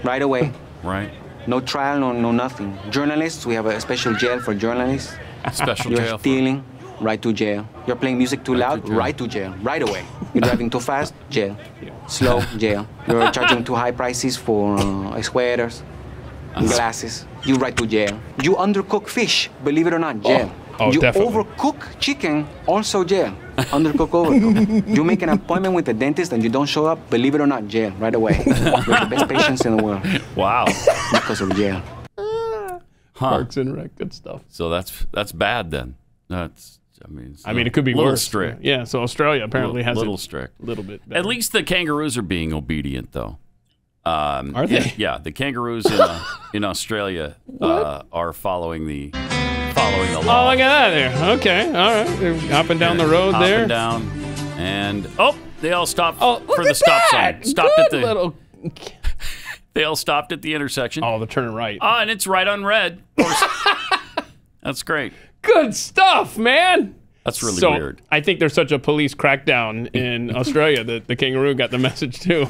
right away. Right. No trial, no nothing. Journalists, we have a special jail for journalists. Special You're jail. stealing, right to jail. You're playing music too loud, right to jail, right away. You're driving too fast, jail. Slow, jail. You're charging too high prices for sweaters, glasses. You right to jail. You undercook fish, believe it or not, jail. Oh, you definitely. overcook chicken, also jail. Undercook, overcook. You make an appointment with the dentist and you don't show up, believe it or not, jail, right away. You're the best patients in the world. Wow. Because of jail. Parks and Rec, good stuff. So that's bad then. That's I mean it could be a little worse. strict. Yeah, so Australia apparently has little it strict. a little bit better. At least the kangaroos are being obedient, though. Are they? Yeah, the kangaroos in Australia are following the law. Oh, look at that there. Okay, all right. They're hopping down the road there. Hopping down, and they all stopped look for the at stop that. sign. Stopped Good at the little. They all stopped at the intersection. Oh, they're turning right. And it's right on red. Of course. That's great. Good stuff, man. That's really weird. I think there's such a police crackdown in Australia that the kangaroo got the message too.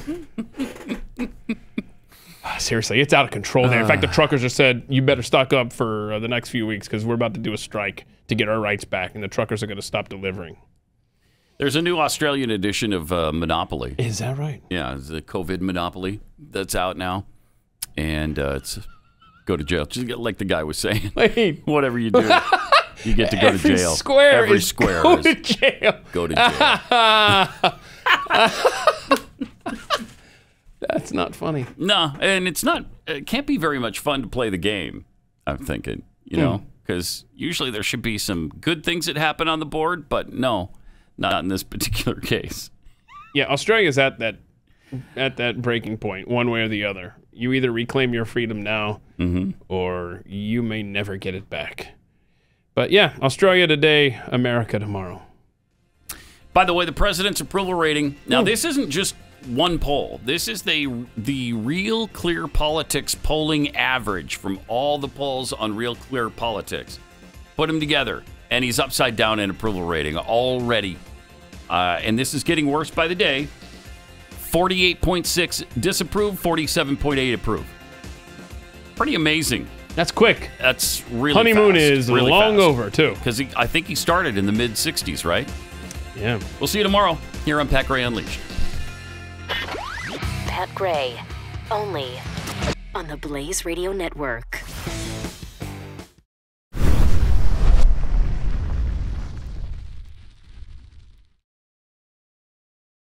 Seriously, it's out of control there. In fact, the truckers just said, you better stock up for the next few weeks because we're about to do a strike to get our rights back, and the truckers are going to stop delivering. There's a new Australian edition of Monopoly. Is that right? Yeah, it's the COVID Monopoly that's out now. And it's go to jail. Just like the guy was saying. Wait. Whatever you do, you get to go to jail. Every square is go to jail. Go to jail. That's not funny. No, and it can't be very much fun to play the game, I'm thinking, because usually there should be some good things that happen on the board, but no, not in this particular case. Yeah, Australia's at that breaking point, one way or the other. You either reclaim your freedom now, or you may never get it back. But yeah, Australia today, America tomorrow. By the way, the president's approval rating. Now, this isn't just one poll. This is the Real Clear Politics polling average from all the polls on Real Clear Politics. Put them together, and he's upside down in approval rating already. And this is getting worse by the day. 48.6 disapprove, 47.8 approve. Pretty amazing. That's quick. That's really Honeymoon fast. is really long fast. over, too. Because I think he started in the mid-60s, right? Yeah. We'll see you tomorrow here on Pat Gray Unleashed. Pat Gray, only on the Blaze Radio Network.